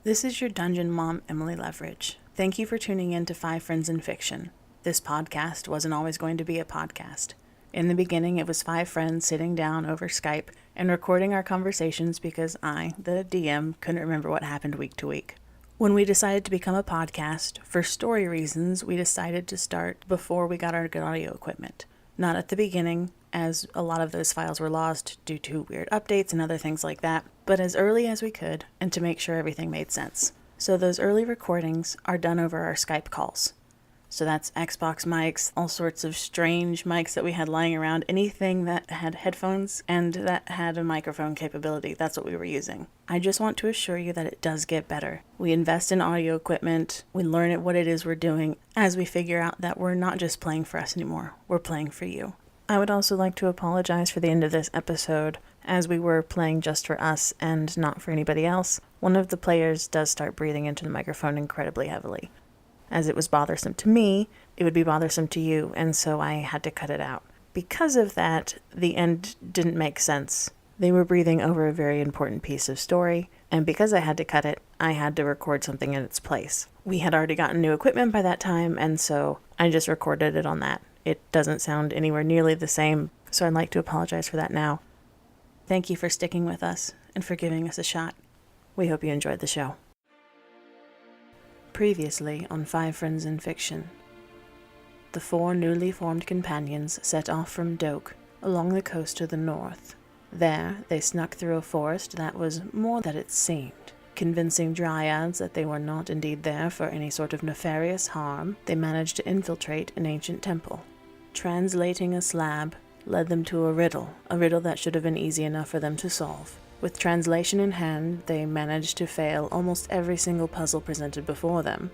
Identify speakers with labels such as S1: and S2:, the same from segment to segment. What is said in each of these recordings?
S1: This is your dungeon mom, Emily Leverage. Thank you for tuning in to Five Friends in Fiction. This podcast wasn't always going to be a podcast. In the beginning, it was five friends sitting down over Skype and recording our conversations because I, the DM, couldn't remember what happened week to week. When we decided to become a podcast, for story reasons, we decided to start before we got our good audio equipment. Not at the beginning, as a lot of those files were lost due to weird updates and other things like that, but as early as we could, and to make sure everything made sense. So those early recordings are done over our Skype calls. So that's Xbox mics, all sorts of strange mics that we had lying around, anything that had headphones and that had a microphone capability, that's what we were using. I just want to assure you that it does get better. We invest in audio equipment, we learn what it is we're doing, as we figure out that we're not just playing for us anymore, we're playing for you. I would also like to apologize for the end of this episode, as we were playing just for us and not for anybody else. One of the players does start breathing into the microphone incredibly heavily. As it was bothersome to me, it would be bothersome to you, and so I had to cut it out. Because of that, the end didn't make sense. They were breathing over a very important piece of story, and because I had to cut it, I had to record something in its place. We had already gotten new equipment by that time, and so I just recorded it on that. It doesn't sound anywhere nearly the same, so I'd like to apologize for that now. Thank you for sticking with us and for giving us a shot. We hope you enjoyed the show. Previously on Five Friends in Fiction. The four newly formed companions set off from Doak along the coast to the north. There, they snuck through a forest that was more than it seemed. Convincing dryads that they were not indeed there for any sort of nefarious harm, they managed to infiltrate an ancient temple. Translating a slab led them to a riddle that should have been easy enough for them to solve. With translation in hand, they managed to fail almost every single puzzle presented before them.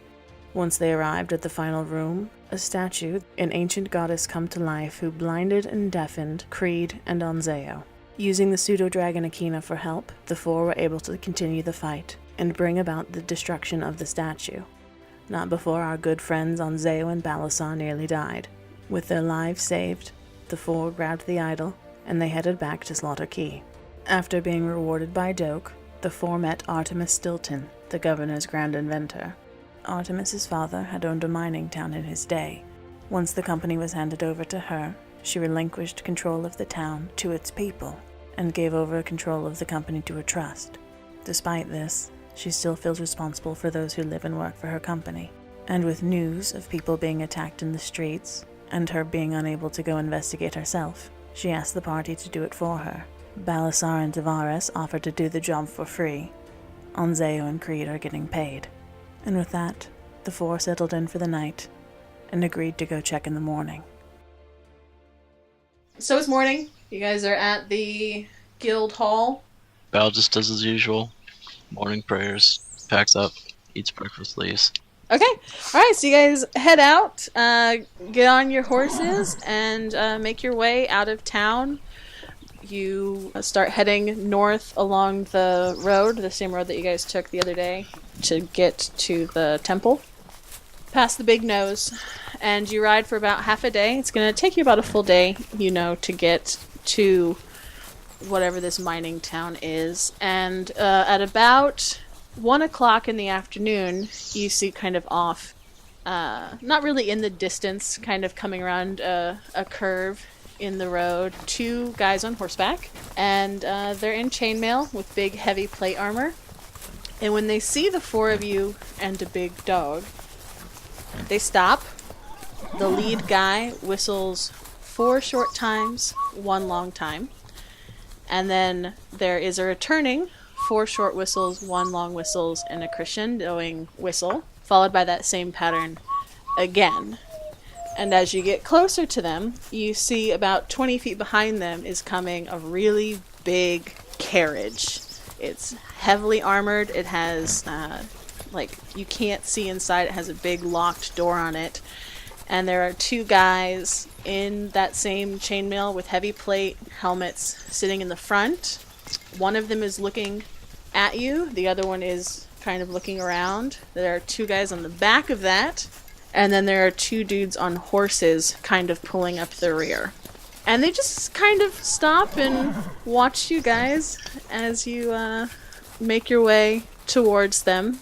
S1: Once they arrived at the final room, a statue, an ancient goddess come to life who blinded and deafened Creed and Onzeo. Using the pseudo-dragon Akina for help, the four were able to continue the fight and bring about the destruction of the statue. Not before our good friends Onzeo and Balasar nearly died. With their lives saved, the four grabbed the idol, and they headed back to Slaughter Key. After being rewarded by Doak, the four met Artemis Stilton, the governor's grand inventor. Artemis's father had owned a mining town in his day. Once the company was handed over to her, she relinquished control of the town to its people, and gave over control of the company to a trust. Despite this, she still feels responsible for those who live and work for her company. And with news of people being attacked in the streets, and her being unable to go investigate herself, she asked the party to do it for her. Balasar and Tavares offered to do the job for free. Onzeo and Creed are getting paid. And with that, the four settled in for the night and agreed to go check in the morning.
S2: So it's morning. You guys are at the guild hall.
S3: Val just does as usual. Morning prayers, packs up, eats breakfast, leaves.
S2: Okay. Alright, so you guys head out, get on your horses, and make your way out of town. You start heading north along the road, the same road that you guys took the other day, to get to the temple. Past the Big Nose, and you ride for about half a day. It's going to take you about a full day, to get to whatever this mining town is. And at about 1 o'clock in the afternoon, you see kind of off, not really in the distance, kind of coming around a curve in the road, two guys on horseback, and they're in chainmail with big heavy plate armor. And when they see the four of you and a big dog, they stop. The lead guy whistles 4 short times, 1 long time, and then there is a returning 4 short whistles, 1 long whistles, and a crescendoing whistle, followed by that same pattern again. And as you get closer to them, you see about 20 feet behind them is coming a really big carriage. It's heavily armored. It has, you can't see inside. It has a big locked door on it. And there are 2 guys in that same chainmail with heavy plate helmets sitting in the front. One of them is looking at you. The other one is kind of looking around. There are 2 guys on the back of that. And then there are 2 dudes on horses kind of pulling up the rear. And they just kind of stop and watch you guys as you make your way towards them,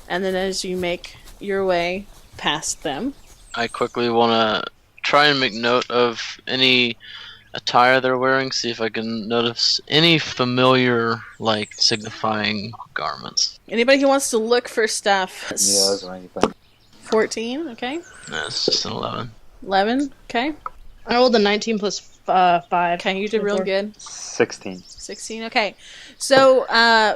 S2: and then as you make your way past them,
S3: I quickly want to try and make note of any attire they're wearing, see if I can notice any familiar, like, signifying garments.
S2: anybody who wants to look for stuff.
S4: Yeah, that's what I think.
S2: 14, okay.
S3: No, it's just an 11.
S2: 11, okay.
S5: I rolled a 19 plus 5.
S2: Okay, you did real
S5: 24.
S2: good.
S4: 16.
S2: 16, okay. So,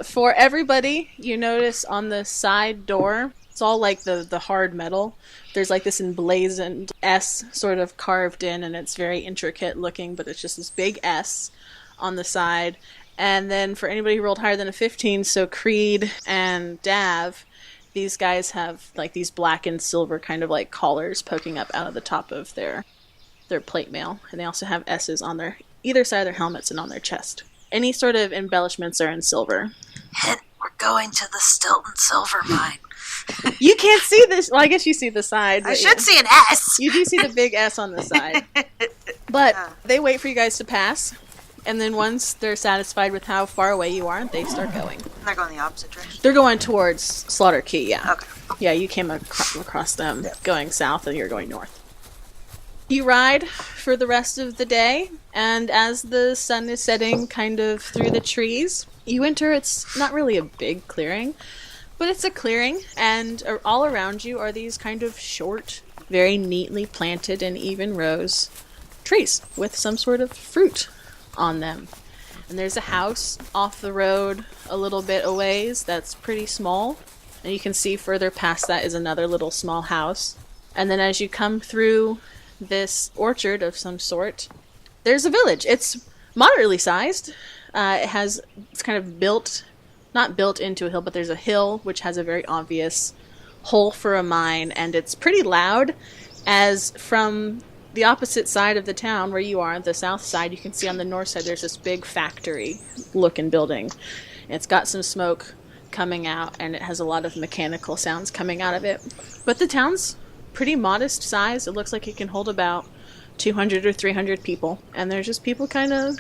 S2: for everybody, you notice on the side door, it's all like the hard metal. There's like this emblazoned S sort of carved in, and it's very intricate looking, but it's just this big S on the side. And then for anybody who rolled higher than a 15, so Creed and Dav, these guys have like these black and silver kind of like collars poking up out of the top of their plate mail. And they also have S's on their either side of their helmets and on their chest. Any sort of embellishments are in silver.
S6: We're going to the Stilton Silver Mine.
S2: You can't see this. Well, I guess you see the side.
S6: I
S2: but
S6: should
S2: yeah.
S6: see an S.
S2: You do see the big S on the side. But they wait for you guys to pass. And then once they're satisfied with how far away you are, they start going.
S6: They're going the opposite direction.
S2: They're going towards Slaughter Key, yeah.
S6: Okay.
S2: Yeah, you came across them going south and you're going north. You ride for the rest of the day, and as the sun is setting kind of through the trees, you enter. It's not really a big clearing, but it's a clearing, and all around you are these kind of short, very neatly planted in even rows trees with some sort of fruit on them. And there's a house off the road a little bit a ways that's pretty small, and you can see further past that is another little small house. And then as you come through this orchard of some sort, there's a village. It's moderately sized. It's kind of not built into a hill, but there's a hill which has a very obvious hole for a mine, and it's pretty loud, as from the opposite side of the town where you are, the south side, you can see on the north side there's this big factory looking building. It's got some smoke coming out, and it has a lot of mechanical sounds coming out of it. But the town's pretty modest size. It looks like it can hold about 200 or 300 people. And there's just people kind of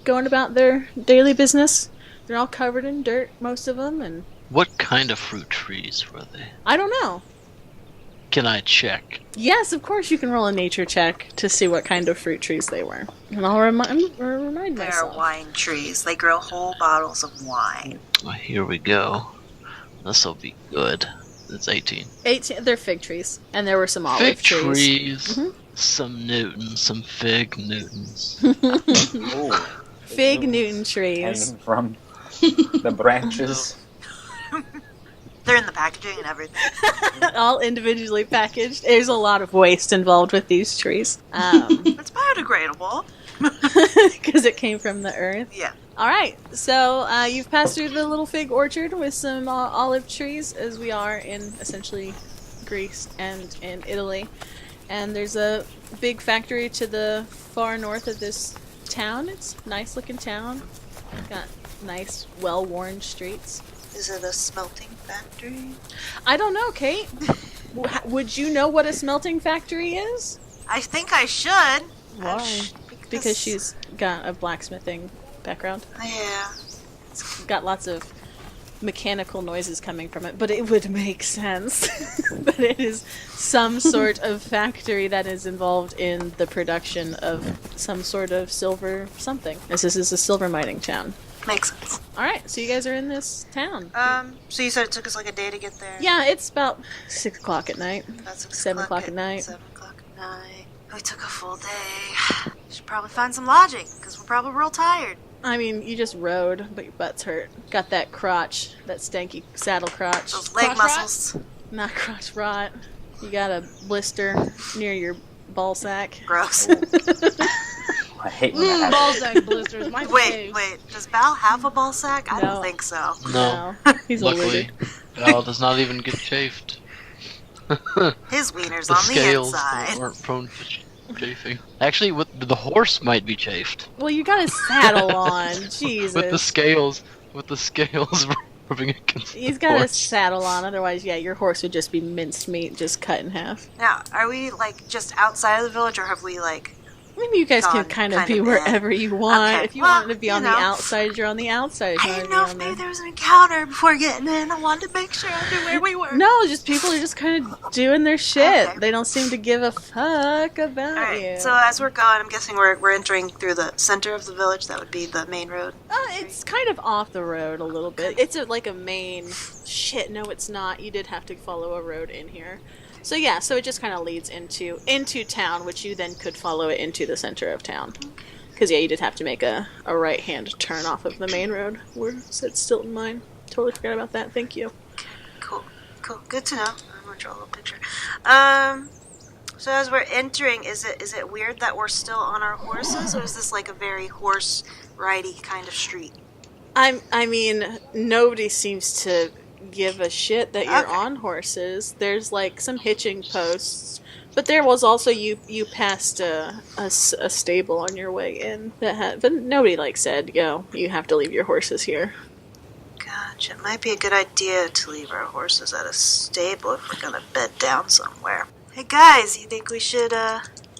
S2: going about their daily business. They're all covered in dirt, most of them. And
S3: What kind of fruit trees were they?
S2: I don't know.
S3: Can I check?
S2: Yes, of course you can roll a nature check to see what kind of fruit trees they were. And I'll remind
S6: They're
S2: myself.
S6: wine trees. They grow whole bottles of wine.
S3: Well, here we go. This'll be good. It's 18.
S2: 18. They're fig trees. And there were some olive
S3: Fig
S2: trees.
S3: trees. Some Newtons, some fig Newtons.
S4: Ooh,
S2: Fig Newton trees.
S4: hanging from the branches.
S6: They're in the packaging and everything.
S2: All individually packaged. There's a lot of waste involved with these trees.
S6: It's biodegradable.
S2: Because it came from the earth.
S6: Yeah.
S2: Alright, so you've passed through the little fig orchard with some olive trees, as we are in essentially Greece and in Italy. And there's a big factory to the far north of this town. It's a nice looking town. Got nice, well-worn streets.
S6: Is it a smelting factory?
S2: I don't know, Kate. Would you know what a smelting factory is?
S6: I think I should.
S2: Why? Because she's got a blacksmithing background.
S6: Yeah.
S2: Got lots of mechanical noises coming from it, but it would make sense that it is some sort of factory that is involved in the production of some sort of silver something. This is a silver mining town.
S6: Makes sense.
S2: Alright, so you guys are in this town.
S6: So you said it took us like a day to get there?
S2: Yeah, it's about 6 o'clock at night.
S6: About 6
S2: 7 o'clock at night.
S6: 7 o'clock at night. We took a full day. Should probably find some lodging, because we're probably real tired.
S2: I mean, you just rode, but your butt's hurt. Got that crotch, that stanky saddle crotch.
S6: Those leg
S2: Crotch
S6: muscles.
S2: rot? Not crotch rot. You got a blister near your ball sack.
S6: Gross.
S4: I hate when that happens.
S5: Ballsack blisters, my
S6: Wait. Does Val have a ball sack? I
S2: No.
S6: don't think so.
S3: No.
S2: He's a
S3: Luckily,
S2: lizard.
S3: Val does not even get chafed.
S6: His wiener's
S3: The
S6: on the
S3: scales
S6: inside.
S3: aren't prone to chafing. Actually, the horse might be chafed.
S2: Well, you got a saddle on. Jesus.
S3: With the scales rubbing against
S2: He's
S3: the
S2: got a
S3: horse.
S2: saddle on, otherwise, yeah, your horse would just be minced meat, just cut in half.
S6: Now, are we, like, just outside of the village, or have we, like,
S2: I mean, you guys can
S6: gone
S2: kind of
S6: kinda
S2: be
S6: bad.
S2: wherever you want.
S6: Okay,
S2: If you
S6: well,
S2: wanted to be
S6: you
S2: on the
S6: know.
S2: outside, you're on the outside. If you
S6: I
S2: wanted
S6: didn't
S2: to be
S6: know
S2: on
S6: if maybe
S2: the...
S6: there was an encounter before getting in. I wanted to make sure I knew where we were.
S2: No, just people are just kind of doing their shit.
S6: Okay.
S2: They don't seem to give a fuck about
S6: Alright,
S2: you.
S6: so as we're going, I'm guessing we're entering through the center of the village. That would be the main road.
S2: It's kind of off the road a little bit. It's like a main... Shit, no it's not. You did have to follow a road in here. So yeah, so it just kind of leads into town, which you then could follow it into the center of town. Because yeah, you did have to make a right-hand turn off of the main road. Where's it still in mine? Totally forgot about that. Thank you.
S6: Cool. Good to know. I'm gonna draw a little picture. So as we're entering, is it weird that we're still on our horses, or is this like a very horse-ridey kind of street?
S2: I mean, nobody seems to give a shit that you're
S6: Okay.
S2: on horses. There's like some hitching posts, but there was also you passed a stable on your way in that had, but nobody like said, yo, you have to leave your horses here.
S6: Gotcha. It might be a good idea to leave our horses at a stable if we're gonna bed down somewhere. Hey guys, you think we should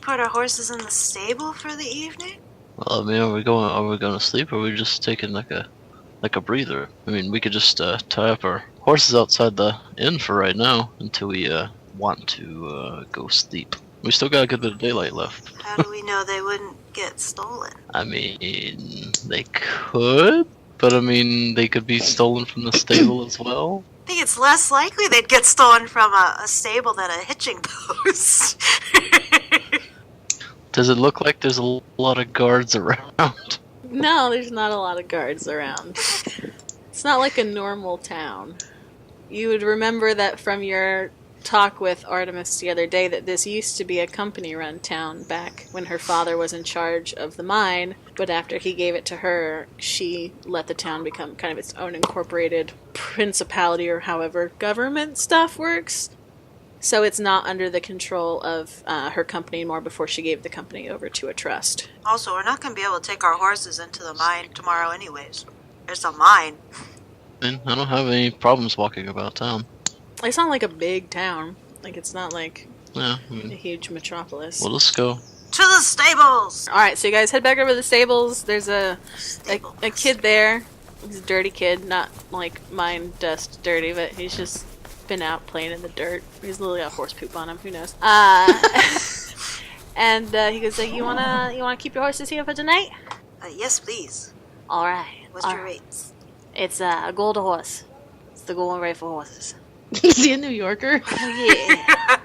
S6: put our horses in the stable for the evening?
S3: Well, I mean, are we going to sleep, or are we just taking like a breather? I mean, we could just tie up our horses outside the inn for right now until we want to go sleep. We still got a good bit of daylight left.
S6: How do we know they wouldn't get stolen?
S3: I mean, they could, but I mean, they could be stolen from the stable as well.
S6: I think it's less likely they'd get stolen from a stable than a hitching post.
S3: Does it look like there's a lot of guards around?
S2: No, there's not a lot of guards around. It's not like a normal town. You would remember that from your talk with Artemis the other day that this used to be a company-run town back when her father was in charge of the mine, but after he gave it to her, she let the town become kind of its own incorporated principality, or however government stuff works. So it's not under the control of her company anymore before she gave the company over to a trust.
S6: Also, we're not going to be able to take our horses into the mine tomorrow anyways. There's a mine.
S3: And I don't have any problems walking about town.
S2: It's not like a big town. Like, it's not like
S3: Yeah, I
S2: a
S3: mean,
S2: huge metropolis.
S3: well, let's go.
S6: To the stables!
S2: Alright, so you guys head back over to the stables. There's a
S6: Stable.
S2: kid there. He's a dirty kid. Not like mine dust dirty, but he's just been out playing in the dirt. He's literally got horse poop on him. Who knows? And he goes, you wanna keep your horses here for tonight?
S6: Yes, please.
S2: Alright.
S6: What's your rates?
S2: It's a gold horse. It's the golden rate for horses.
S5: Is he a New Yorker?
S2: Yeah.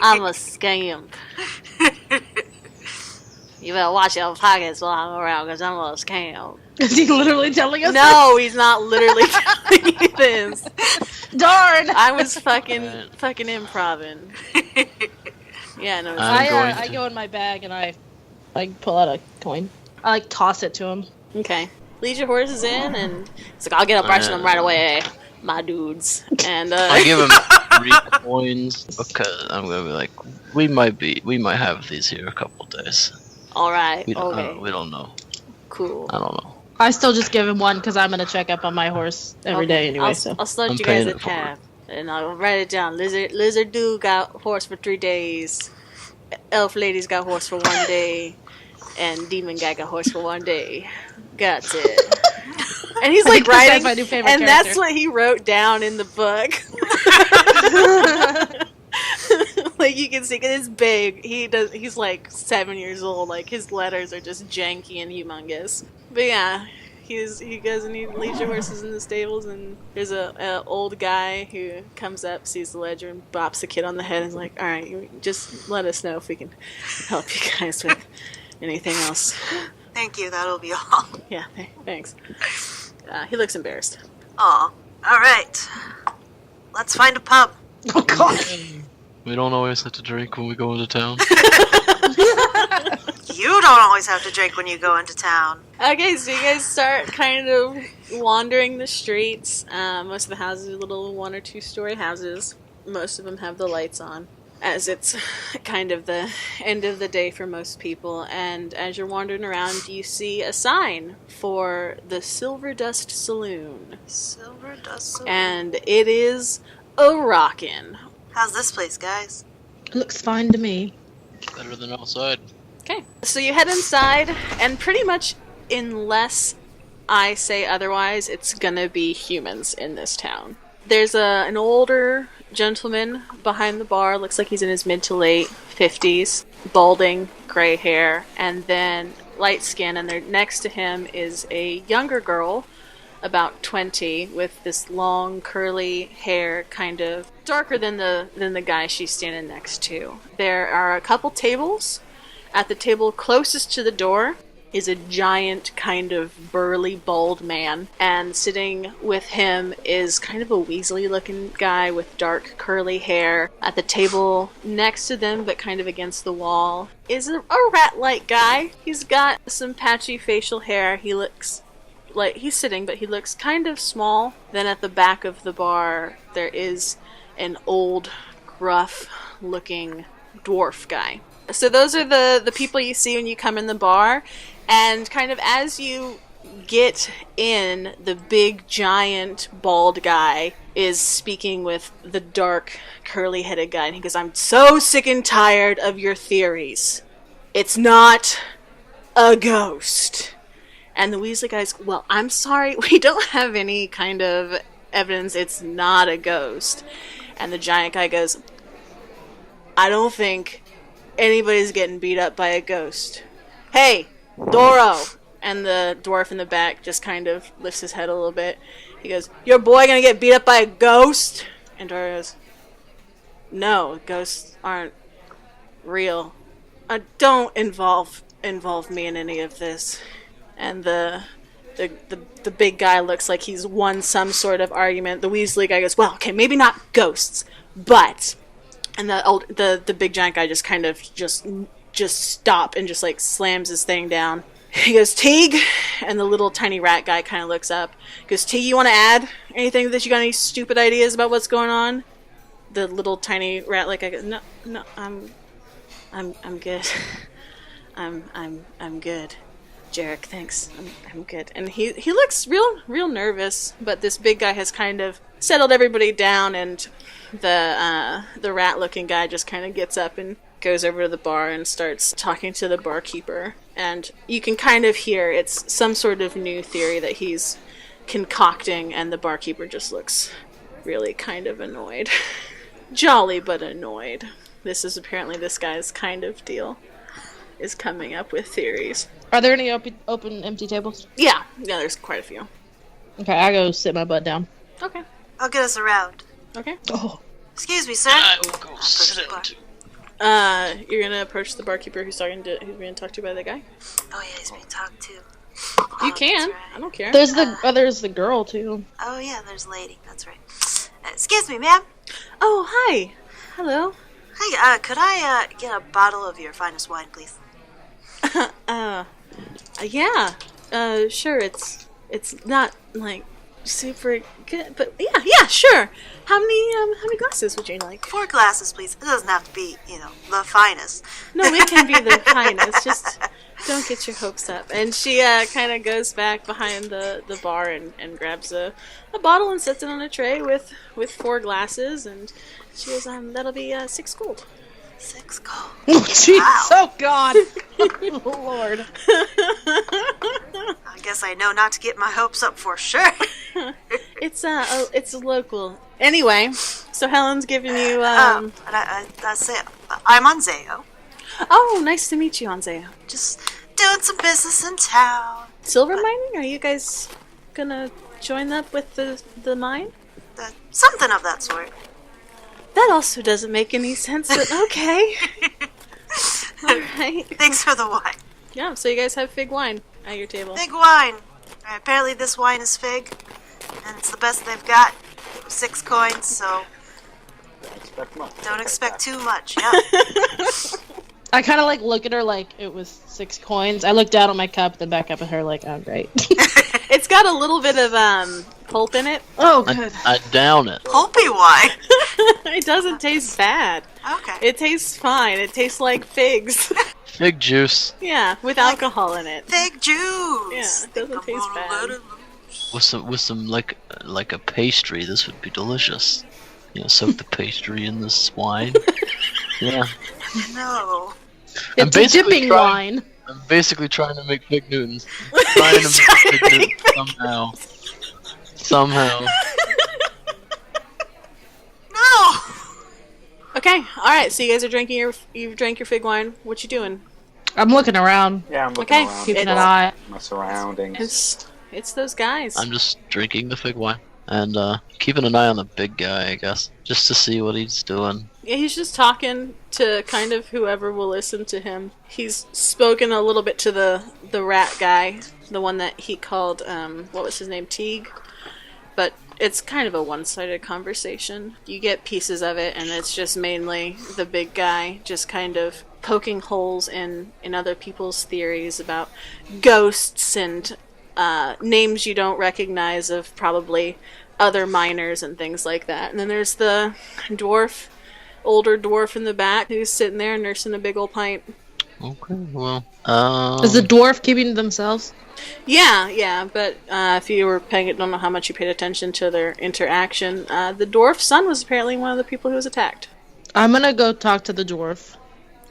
S2: I'm a scamp. You better watch your pockets while I'm around, because I'm a scamp.
S5: Is he literally telling us
S2: No, he's not literally telling you this.
S5: this? Darn!
S2: I was fucking improvising. Yeah, no.
S3: I'm going
S5: I
S3: to-
S5: go in my bag and I pull out a coin. I toss it to him.
S2: Okay. Lead your horses in, and it's like, I'll get up marching them right away, my dudes. And
S3: I give him 3 coins because I'm gonna be like, we might have these here a couple days.
S2: all right,
S3: We don't,
S2: okay,
S3: we don't know.
S2: cool.
S3: I don't know.
S5: I still just give him one because I'm gonna check up on my horse every day anyway.
S2: I'll,
S5: So
S2: I'll start
S3: I'm
S2: you guys
S3: paying
S2: at
S3: it forward.
S2: half, and I'll write it down. Lizard dude got horse for 3 days. Elf lady's got horse for 1 day, and demon guy got horse for 1 day. Got it. And he's like
S5: That's
S2: writing,
S5: my new favorite
S2: and
S5: character.
S2: that's what he wrote down in the book. Like you can see, 'cause it's big. He's like 7 years old. Like his letters are just janky and humongous. But yeah, he goes and he leaves your horses in the stables. And there's a old guy who comes up, sees the ledger, and bops the kid on the head. And is like, "All right, you just let us know if we can help you guys with anything else."
S6: Thank you, that'll be all.
S2: Yeah, thanks. He looks embarrassed.
S6: Aw. Alright. Let's find a pub.
S5: oh god!
S3: We don't always have to drink when we go into town.
S6: You don't always have to drink when you go into town.
S2: Okay, so you guys start kind of wandering the streets. Most of the houses are little 1 or 2 story houses. Most of them have the lights on, as it's kind of the end of the day for most people. And as you're wandering around, you see a sign for the Silver Dust Saloon.
S6: Silver Dust Saloon.
S2: And it is a rockin'.
S6: How's this place, guys?
S5: Looks fine to me.
S3: Better than outside.
S2: Okay. So you head inside, and pretty much unless I say otherwise, it's gonna be humans in this town. There's an older gentleman behind the bar, looks like he's in his mid to late 50s, balding, gray hair, and then light skin, and there next to him is a younger girl, about 20, with this long curly hair, kind of darker than the guy she's standing next to. There are a couple tables. At the table closest to the door is a giant, kind of burly, bald man, and sitting with him is kind of a Weasley-looking guy with dark, curly hair. At the table next to them, but kind of against the wall, is a rat-like guy. He's got some patchy facial hair. He looks like he's sitting, but he looks kind of small. Then at the back of the bar, there is an old, gruff-looking dwarf guy. So those are the people you see when you come in the bar. And kind of as you get in, the big, giant, bald guy is speaking with the dark, curly-headed guy. And he goes, "I'm so sick and tired of your theories. It's not a ghost." And the Weasley guy's, "Well, I'm sorry, we don't have any kind of evidence it's not a ghost." And the giant guy goes, "I don't think anybody's getting beat up by a ghost. Hey, Doro!" And the dwarf in the back just kind of lifts his head a little bit. He goes, "Your boy gonna get beat up by a ghost?" And Doro goes, "No, ghosts aren't real. Don't involve me in any of this." And the big guy looks like he's won some sort of argument. The Weasley guy goes, "Well, okay, maybe not ghosts, but..." And the big giant guy just kind of just stop and just like slams his thing down. He goes, "Teague," and the little tiny rat guy kind of looks up. He goes, "Teague, you want to add anything to this? You got any stupid ideas about what's going on?" The little tiny rat like guy goes, "No, I'm good. I'm good. Jarek, thanks. I'm good." And he looks real nervous, but this big guy has kind of settled everybody down, and the rat-looking guy just kind of gets up and goes over to the bar and starts talking to the barkeeper. And you can kind of hear it's some sort of new theory that he's concocting, and the barkeeper just looks really kind of annoyed. Jolly, but annoyed. This is apparently this guy's kind of deal, is coming up with theories.
S5: Are there any open empty tables?
S2: Yeah, there's quite a few.
S5: Okay, I go sit my butt down.
S2: Okay.
S6: I'll get us around.
S2: Okay.
S5: Oh.
S6: Excuse me, sir.
S3: I will go sit down too.
S2: You're gonna approach the barkeeper who's being talked to by the guy?
S6: Oh yeah, he's being talked to.
S2: You
S6: Oh,
S2: can.
S6: that's right.
S2: I don't care.
S5: There's the girl too.
S6: Oh yeah, there's a lady. That's right. Excuse me, ma'am.
S2: Oh, hi. Hello.
S6: Hi. Could I get a bottle of your finest wine, please?
S2: Yeah. Sure. It's not like super good, but yeah, sure. How many glasses would you like?
S6: 4 glasses, please. It doesn't have to be, the finest.
S2: No, it can be the finest. Just don't get your hopes up. And she kind of goes back behind the bar and grabs a bottle and sets it on a tray with 4 glasses. And she goes, that'll be 6 gold.
S6: 6 gold.
S5: Oh, jeez.
S6: Wow.
S5: Oh, God. Oh, Lord.
S6: I guess I know not to get my hopes up for sure.
S2: It's local. Anyway, so Helen's giving you
S6: I say I'm on Zayo.
S2: Oh, nice to meet you, Anzeo.
S6: Just doing some business in town.
S2: Silver mining? Are you guys gonna join up with the mine?
S6: Something of that sort.
S2: That also doesn't make any sense, but okay. Alright.
S6: Thanks for the wine.
S2: Yeah, so you guys have fig wine at your table.
S6: Fig wine. Alright, apparently this wine is fig, and it's the best they've got. 6 coins, so don't expect too much. Yeah.
S5: I kind of look at her like it was 6 coins. I look down at my cup, then back up at her like, oh, great.
S2: It's got a little bit of pulp in it.
S5: Oh, good.
S3: I down it.
S6: Pulpy wine.
S2: It doesn't taste bad.
S6: Okay.
S2: It tastes fine. It tastes like figs.
S3: Fig juice
S2: Yeah, with alcohol in it.
S6: Fig juice.
S2: Yeah, it doesn't taste bad.
S3: with some like a pastry. This would be delicious. Soak the pastry in this wine. Yeah.
S6: No.
S5: It's a dipping wine.
S3: I'm basically trying to make Big Newtons. Trying to make Big Newtons somehow.
S6: No!
S2: Okay, alright, so you guys are you drank your fig wine. What you doing?
S5: I'm looking around,
S4: Yeah, I'm looking
S2: Okay.
S4: around.
S5: keeping
S2: It's-
S5: an eye.
S4: My surroundings.
S2: It's those guys.
S3: I'm just drinking the fig wine and keeping an eye on the big guy, I guess, just to see what he's doing.
S2: Yeah, he's just talking to kind of whoever will listen to him. He's spoken a little bit to the rat guy, the one that he called, what was his name, Teague? But it's kind of a one-sided conversation. You get pieces of it, and it's just mainly the big guy just kind of poking holes in other people's theories about ghosts and names you don't recognize of probably other miners and things like that. And then there's the older dwarf in the back who's sitting there nursing a big old pint.
S3: Okay, well,
S5: Is the dwarf keeping to themselves?
S2: Yeah, but if you were paying, I don't know how much you paid attention to their interaction. The dwarf's son was apparently one of the people who was attacked.
S5: I'm gonna go talk to the dwarf.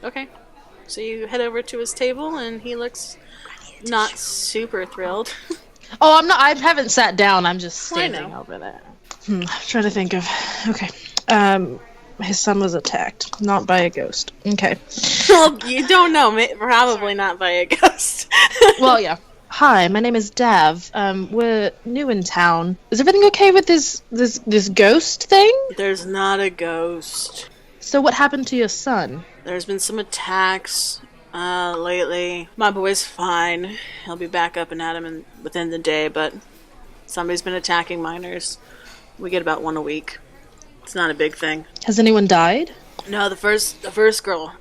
S2: Okay, so you head over to his table, and he looks not super thrilled.
S5: Oh, I'm not. I haven't sat down. I'm just
S2: I
S5: standing
S2: know.
S5: over there. I'm trying to think of. Okay. His son was attacked, not by a ghost. Okay.
S2: Well, you don't know, probably not by a ghost.
S5: Well, yeah. Hi, my name is Dav. We're new in town. Is everything okay with this ghost thing?
S2: There's not a ghost.
S5: So what happened to your son?
S2: There's been some attacks lately. My boy's fine. He'll be back up and at him within the day, but somebody's been attacking miners. We get about one a week. It's not a big thing.
S5: Has anyone died?
S2: No, the first girl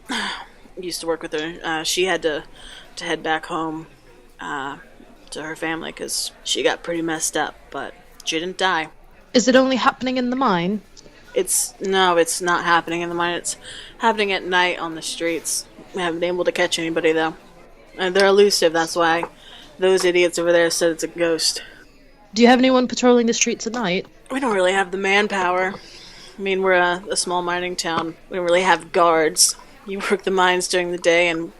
S2: used to work with her. She had to head back home to her family because she got pretty messed up, but she didn't die.
S5: Is it only happening in the mine?
S2: It's not happening in the mine. It's happening at night on the streets. We haven't been able to catch anybody though. And they're elusive. That's why those idiots over there said it's a ghost.
S5: Do you have anyone patrolling the streets at night?
S2: We don't really have the manpower. I mean, we're a small mining town. We don't really have guards. You work the mines during the day, and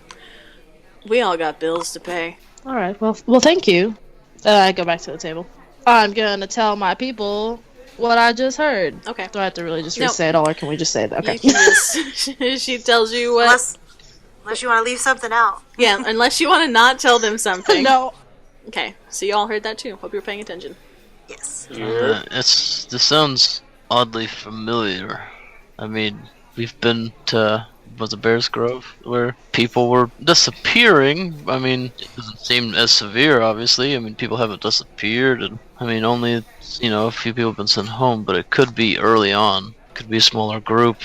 S2: we all got bills to pay.
S5: All right. Well, thank you. I go back to the table. I'm gonna tell my people what I just heard.
S2: Okay.
S5: Do I have to really just
S2: Nope.
S5: say it all, or can we just say that? Okay.
S2: You can just, she tells you what.
S6: Unless you want to leave something out.
S2: Yeah, unless you want to not tell them something.
S5: No.
S2: Okay, so you all heard that too. Hope you're paying attention.
S6: Yes.
S3: this sounds oddly familiar. I mean, we've been to, was it Bears Grove, where people were disappearing. I mean, it doesn't seem as severe, obviously. I mean, people haven't disappeared, and I mean, only, a few people have been sent home, but it could be early on. Could be a smaller group.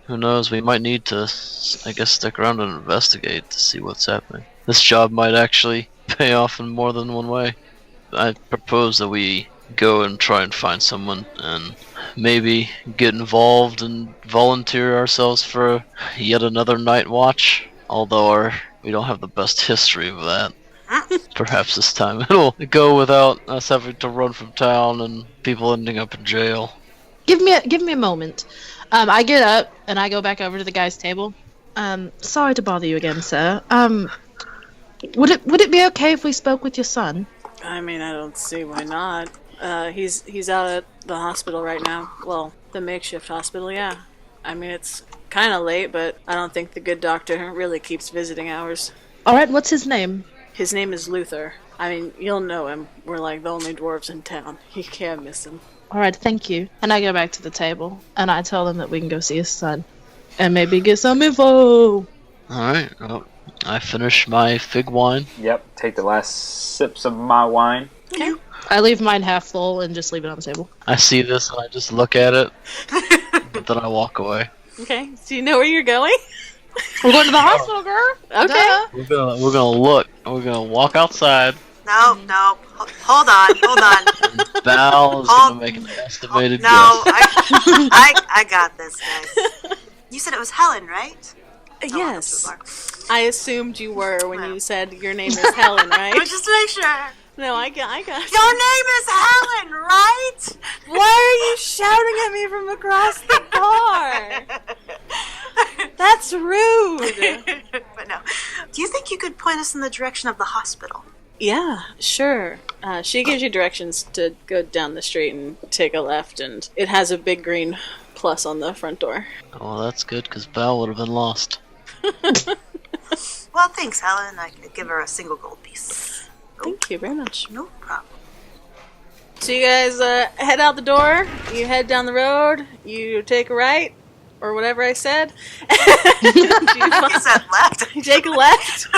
S3: Who knows? We might need to, I guess, stick around and investigate to see what's happening. This job might actually pay off in more than one way. I propose that we go and try and find someone and maybe get involved and volunteer ourselves for yet another night watch. Although we don't have the best history of that. Perhaps this time it'll go without us having to run from town and people ending up in jail.
S5: Give me a moment. I get up and I go back over to the guy's table. Sorry to bother you again, sir. Would it be okay if we spoke with your son?
S2: I mean, I don't see why not. He's out at the hospital right now. Well, the makeshift hospital, yeah. I mean, it's kind of late, but I don't think the good doctor really keeps visiting hours.
S5: All right, what's his name?
S2: His name is Luther. I mean, you'll know him. We're like the only dwarves in town. You can't miss him.
S5: All right, thank you. And I go back to the table and I tell them that we can go see his son and maybe get some info.
S3: Alright, well, I finish my fig wine.
S4: Yep, take the last sips of my wine.
S2: Okay.
S5: I leave mine half full and just leave it on the table.
S3: I see this and I just look at it, but then I walk away.
S2: Okay. Do you know where you're going?
S5: We're going to the hospital, girl.
S2: Okay.
S5: Duh.
S3: We're gonna look. We're gonna walk outside.
S6: No. Hold on.
S3: Val is gonna make an estimated
S6: No,
S3: guess.
S6: I got this, guys. You said it was Helen, right?
S2: Yes.
S6: Oh,
S2: I assumed you were when you said your name is Helen, right?
S6: just to make sure.
S2: No, I got.
S6: Your name is Helen, right?
S2: Why are you shouting at me from across the bar? That's rude.
S6: point us in the direction of the hospital?
S2: Yeah, sure. She gives you directions to go down the street and take a left, and it has a big green plus on the front door.
S3: Oh, well, that's good, because Val would have been lost.
S6: Well, thanks, Helen. I could give her a single gold piece.
S2: Thank you very much.
S6: No problem.
S2: So you guys head out the door, you head down the road, you take a right, or whatever I said.
S6: You said left.
S2: You take a left.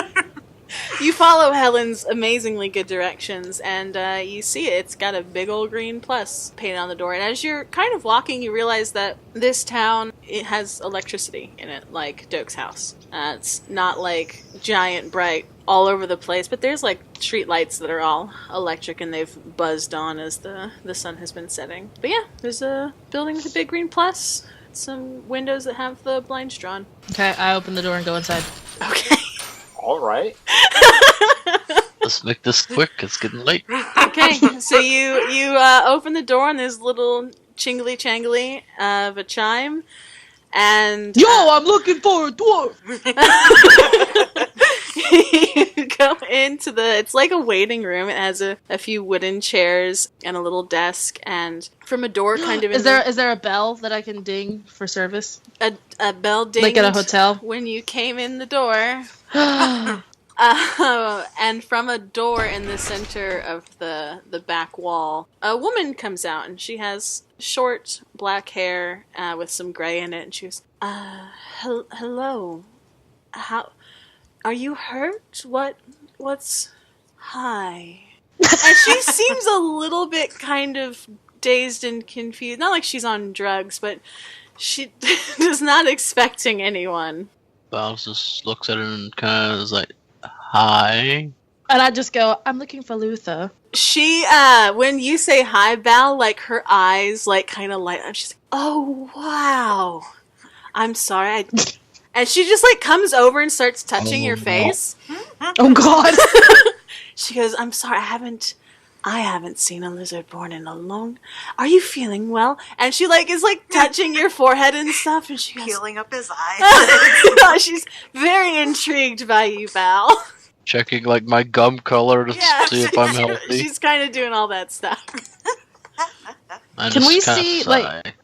S2: You follow Helen's amazingly good directions, and you see it. It's got a big old green plus painted on the door. And as you're kind of walking, you realize that this town, it has electricity in it, like Doke's house. It's not like giant, bright, all over the place, but there's like street lights that are all electric, and they've buzzed on as the sun has been setting. But yeah, there's a building with a big green plus, some windows that have the blinds drawn.
S5: Okay, I open the door and go inside.
S2: Okay.
S4: All right.
S3: Let's make this quick. It's getting late.
S2: Okay, so you open the door, and there's a little chingly-changly of a chime, and...
S5: Yo, I'm looking for a dwarf!
S2: You go into it's like a waiting room. It has a few wooden chairs and a little desk, and from a door kind of...
S5: Is there a bell that I can ding for service?
S2: A bell dinged
S5: Like at a hotel?
S2: when you came in the door. And from a door in the center of the back wall, a woman comes out, and she has short black hair with some gray in it, and she goes, hello. How... Are you hurt? What's... Hi. And she seems a little bit kind of dazed and confused. Not like she's on drugs, but she is not expecting anyone.
S3: Val just looks at her and kind of is like, hi.
S5: And I just go, I'm looking for Luther.
S2: She, when you say hi, Val, like, her eyes, like, kind of light up. She's like, oh, wow. I'm sorry. And she just, like, comes over and starts touching your face.
S5: Oh, God.
S2: She goes, I'm sorry, I haven't seen a lizard-born in a long... Are you feeling well? And she, like, is, like, touching your forehead and stuff, and she goes...
S6: Peeling up his eyes.
S2: She's very intrigued by you, Val.
S3: Checking, like, my gum color to see if I'm healthy.
S2: She's kind of doing all that stuff.
S5: Can we see, like...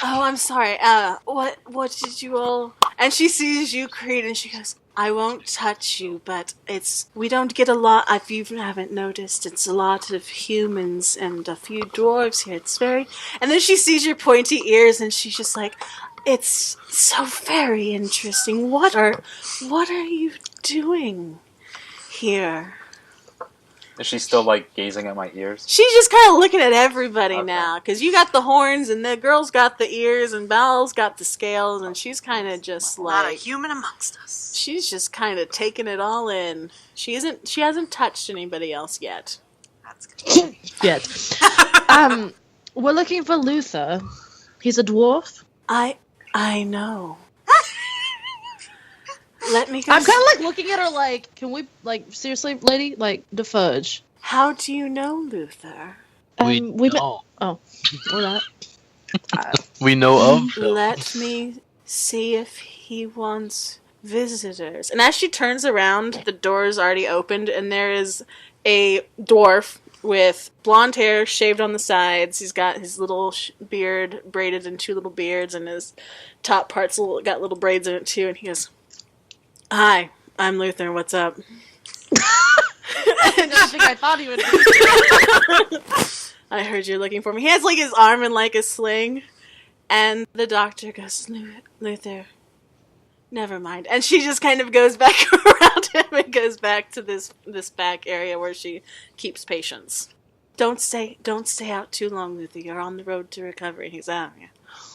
S2: Oh, I'm sorry. What did you all... And she sees you, Creed, and she goes, I won't touch you, but we don't get a lot, if you haven't noticed, it's a lot of humans and a few dwarves here. It's very... And then she sees your pointy ears, and she's just like, it's so very interesting. What are you doing here?
S4: Is she still, like, gazing at my ears?
S2: She's just kind of looking at everybody
S4: Okay.
S2: now, because you got the horns, and the girl's got the ears, and Val's got the scales, and she's kind of just
S6: Not a
S2: like...
S6: human amongst us.
S2: She's just kind of taking it all in. She hasn't touched anybody else yet.
S6: That's good.
S5: Yet. We're looking for Luther. He's a dwarf.
S2: I know. Let me go.
S5: I'm kind of like looking at her like, can we, like, seriously, lady? Like, the fudge.
S2: How do you know Luther?
S3: We
S5: met-
S3: know.
S5: Oh, we're not.
S3: We know of.
S2: Let me see if he wants visitors. And as she turns around, the door is already opened, and there is a dwarf with blonde hair shaved on the sides. He's got his little beard braided in two little beards, and his top part's got little braids in it too. And he goes, "Hi, I'm Luther. What's up?"
S5: I don't think I thought he would.
S2: I heard you're looking for me. He has like his arm in like a sling, and the doctor goes, "Luther, never mind." And she just kind of goes back around him and goes back to this back area where she keeps patients. Don't stay out too long, Luther. You're on the road to recovery. He's out. Yeah.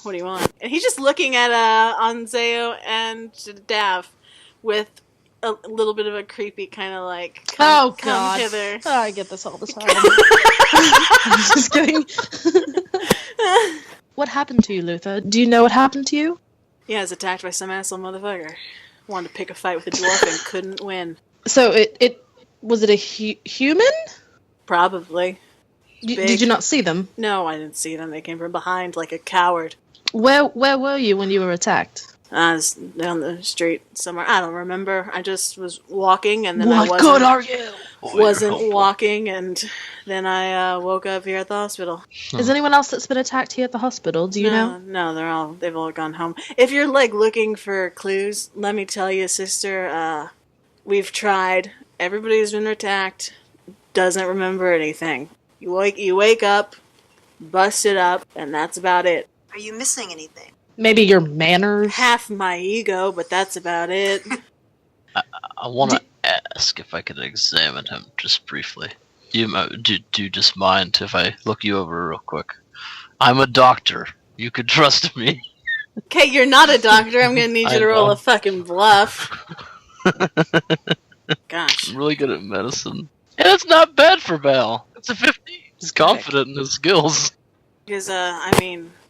S2: What do you want? And he's just looking at Anzeo and Dav with a little bit of a creepy kind of like, come hither.
S5: Oh, I get this all the time. I'm just kidding. What happened to you, Luther? Do you know what happened to you?
S2: Yeah, I was attacked by some asshole motherfucker. Wanted to pick a fight with a dwarf and couldn't win.
S5: So it was it a human?
S2: Probably.
S5: Did you not see them?
S2: No, I didn't see them. They came from behind like a coward.
S5: Where were you when you were attacked?
S2: I was down the street somewhere. I don't remember. I just was walking, and then I
S5: What
S2: wasn't.
S5: good are you?
S3: Boy, you're
S2: Wasn't
S3: helpful.
S2: walking, and then I woke up here at the hospital.
S5: Is anyone else that's been attacked here at the hospital? Do you know?
S2: No, they've all gone home. If you're like looking for clues, let me tell you, sister, we've tried. Everybody's been attacked. Doesn't remember anything. You wake up, busted up, and that's about it.
S6: Are you missing anything?
S5: Maybe your manners?
S2: Half my ego, but that's about it.
S3: I want to ask if I could examine him just briefly. Do you just mind if I look you over real quick? I'm a doctor. You could trust me.
S2: Okay, you're not a doctor. I'm gonna need
S3: I
S2: you to roll
S3: know.
S2: a fucking bluff. Gosh.
S3: I'm really good at medicine. And it's not bad for Val. It's a 15. He's confident in his skills.
S2: Because,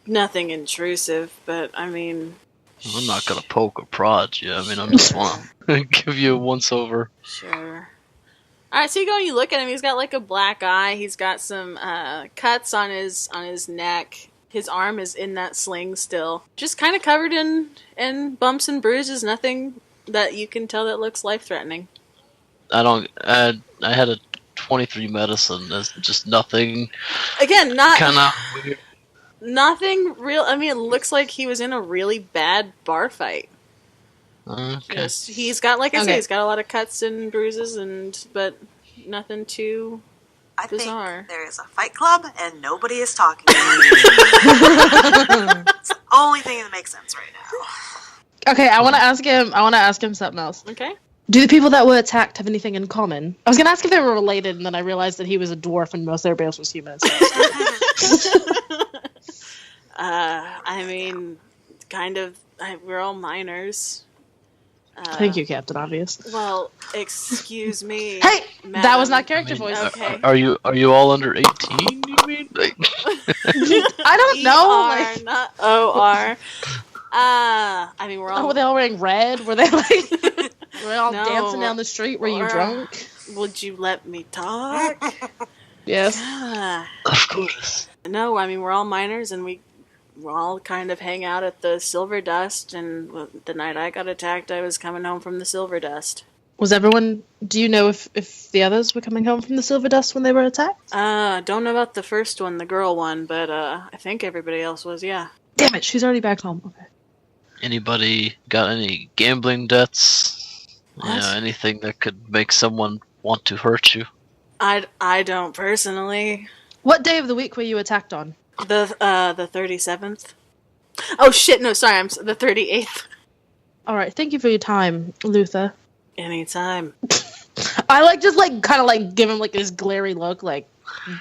S2: nothing intrusive, but,
S3: I'm not gonna poke or prod you. I'm just want to give you a once over.
S2: sure. Alright, so you go and you look at him. He's got, like, a black eye. He's got some, cuts on his neck. His arm is in that sling still. Just kind of covered in bumps and bruises. Nothing that you can tell that looks life-threatening.
S3: I had a 23 medicine. There's just nothing
S2: Again,
S3: kind of weird.
S2: nothing real. It looks like he was in a really bad bar fight.
S3: Okay.
S2: Just, he's got, like I say,
S5: Okay.
S2: he's got a lot of cuts and bruises, but nothing too
S6: I
S2: bizarre.
S6: think there is a fight club and nobody is talking. It's the only thing that makes sense right now.
S5: Okay, I want to ask him something else.
S2: Okay.
S5: Do the people that were attacked have anything in common? I was gonna ask if they were related, and then I realized that he was a dwarf and most everybody else was human.
S2: Kind of. We're all minors.
S5: Thank you, Captain Obvious.
S2: Well, excuse me.
S5: Hey, that was
S2: madam.
S5: not character voice.
S2: Okay.
S3: Are you all under 18? You mean? Like,
S5: I don't know.
S2: ER,
S5: Like,
S2: not OR. We're all.
S5: were they all wearing red? Were they like? Were they all
S2: No,
S5: dancing down the street? Were you
S2: or-
S5: drunk?
S2: Would you let me talk?
S5: Yes.
S2: Ah.
S3: of course.
S2: No, we're all minors, and we all kind of hang out at the Silver Dust. And the night I got attacked, I was coming home from the Silver Dust.
S5: Was everyone? Do you know if the others were coming home from the Silver Dust when they were attacked?
S2: Don't know about the first one, the girl one, but I think everybody else was. Yeah.
S5: Damn it, she's already back home. Okay.
S3: Anybody got any gambling debts?
S2: What?
S3: Anything that could make someone want to hurt you?
S2: I don't personally.
S5: What day of the week were you attacked on?
S2: The 37th. Oh shit! No, sorry. The 38th.
S5: All right, thank you for your time, Luther.
S2: Anytime.
S5: I kind of give him this glary look,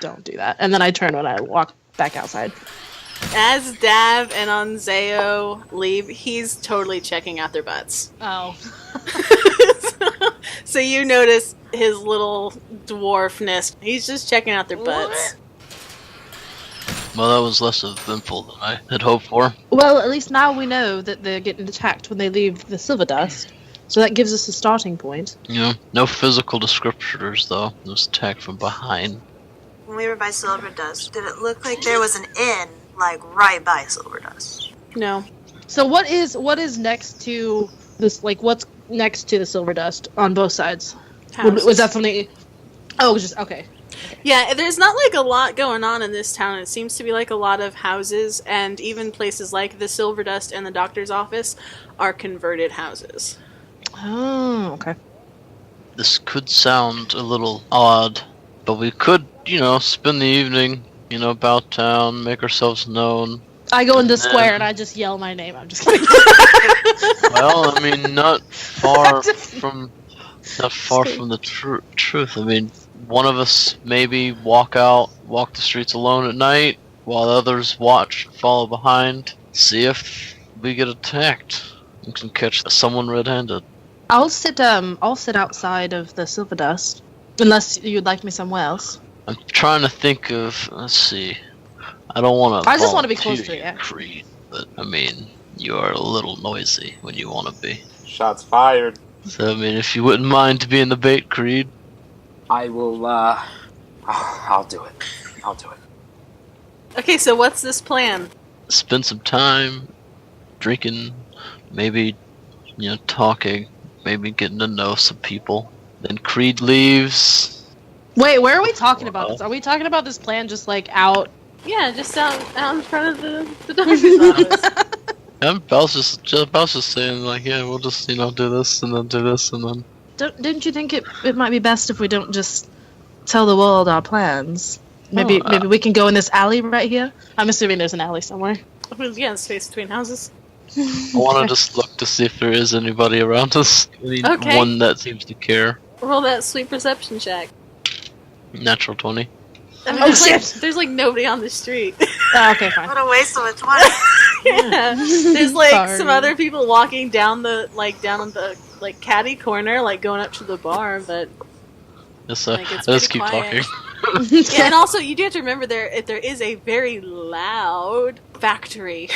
S5: don't do that, and then I turn when I walk back outside.
S2: As Dav and Onzeo leave, he's totally checking out their butts.
S5: Oh.
S2: So you notice his little dwarfness. He's just checking out their butts.
S3: Well, that was less eventful than I had hoped for.
S5: Well, at least now we know that they're getting attacked when they leave the Silver Dust, so that gives us a starting point.
S3: No physical descriptors, though. It was attacked from behind.
S6: When we were by Silver Dust, did it look like there was an inn, right by Silver Dust?
S2: No.
S5: So what is next to this? What's next to the Silver Dust on both sides?
S2: Houses.
S5: Was that something? Oh, it was just okay.
S2: Yeah, there's not a lot going on in this town. It seems to be a lot of houses, and even places like the Silver Dust and the doctor's office are converted houses.
S5: Oh, okay.
S3: This could sound a little odd, but we could, spend the evening, about town, make ourselves known.
S5: I go into
S3: And
S5: square
S3: then-
S5: and I just yell my name. I'm just kidding.
S3: Well, not far from the truth. One of us maybe walk the streets alone at night, while others follow behind, see if we get attacked. We can catch someone red-handed.
S5: I'll sit outside of the Silver Dust, unless you'd like me somewhere else.
S3: I'm trying to think of. Let's see. I don't want to.
S5: I just wanna be close to it, yeah.
S3: Creed, but you are a little noisy when you want to be.
S4: Shots fired.
S3: So if you wouldn't mind to be in the bait, Creed.
S4: I will, I'll do it. I'll do it.
S2: Okay, so what's this plan?
S3: Spend some time drinking maybe, talking, maybe getting to know some people. Then Creed leaves.
S5: Wait, where are we talking about this? Are we talking about this plan just like out?
S2: Yeah, just out in front of the doctor's office.
S3: Belle's just saying like, yeah, we'll just do this and then do this and then.
S5: Didn't you think it might be best if we don't just tell the world our plans? Maybe we can go in this alley right here. I'm assuming there's an alley somewhere.
S2: Yeah, space between houses.
S3: I want to just look to see if there is anybody around us.
S2: Okay.
S3: One that seems to care.
S2: Roll that sweet perception check.
S3: Natural 20.
S2: I mean, there's like nobody on the street.
S5: Oh, okay, fine.
S6: What a waste of a 20.
S2: Yeah. There's like
S5: Sorry.
S2: some other people walking down the caddy corner, like going up to the bar, but
S3: Yes,
S2: like, it's
S3: I just
S2: pretty
S3: keep
S2: quiet.
S3: talking.
S2: Yeah, and also you do have to remember there is a very loud factory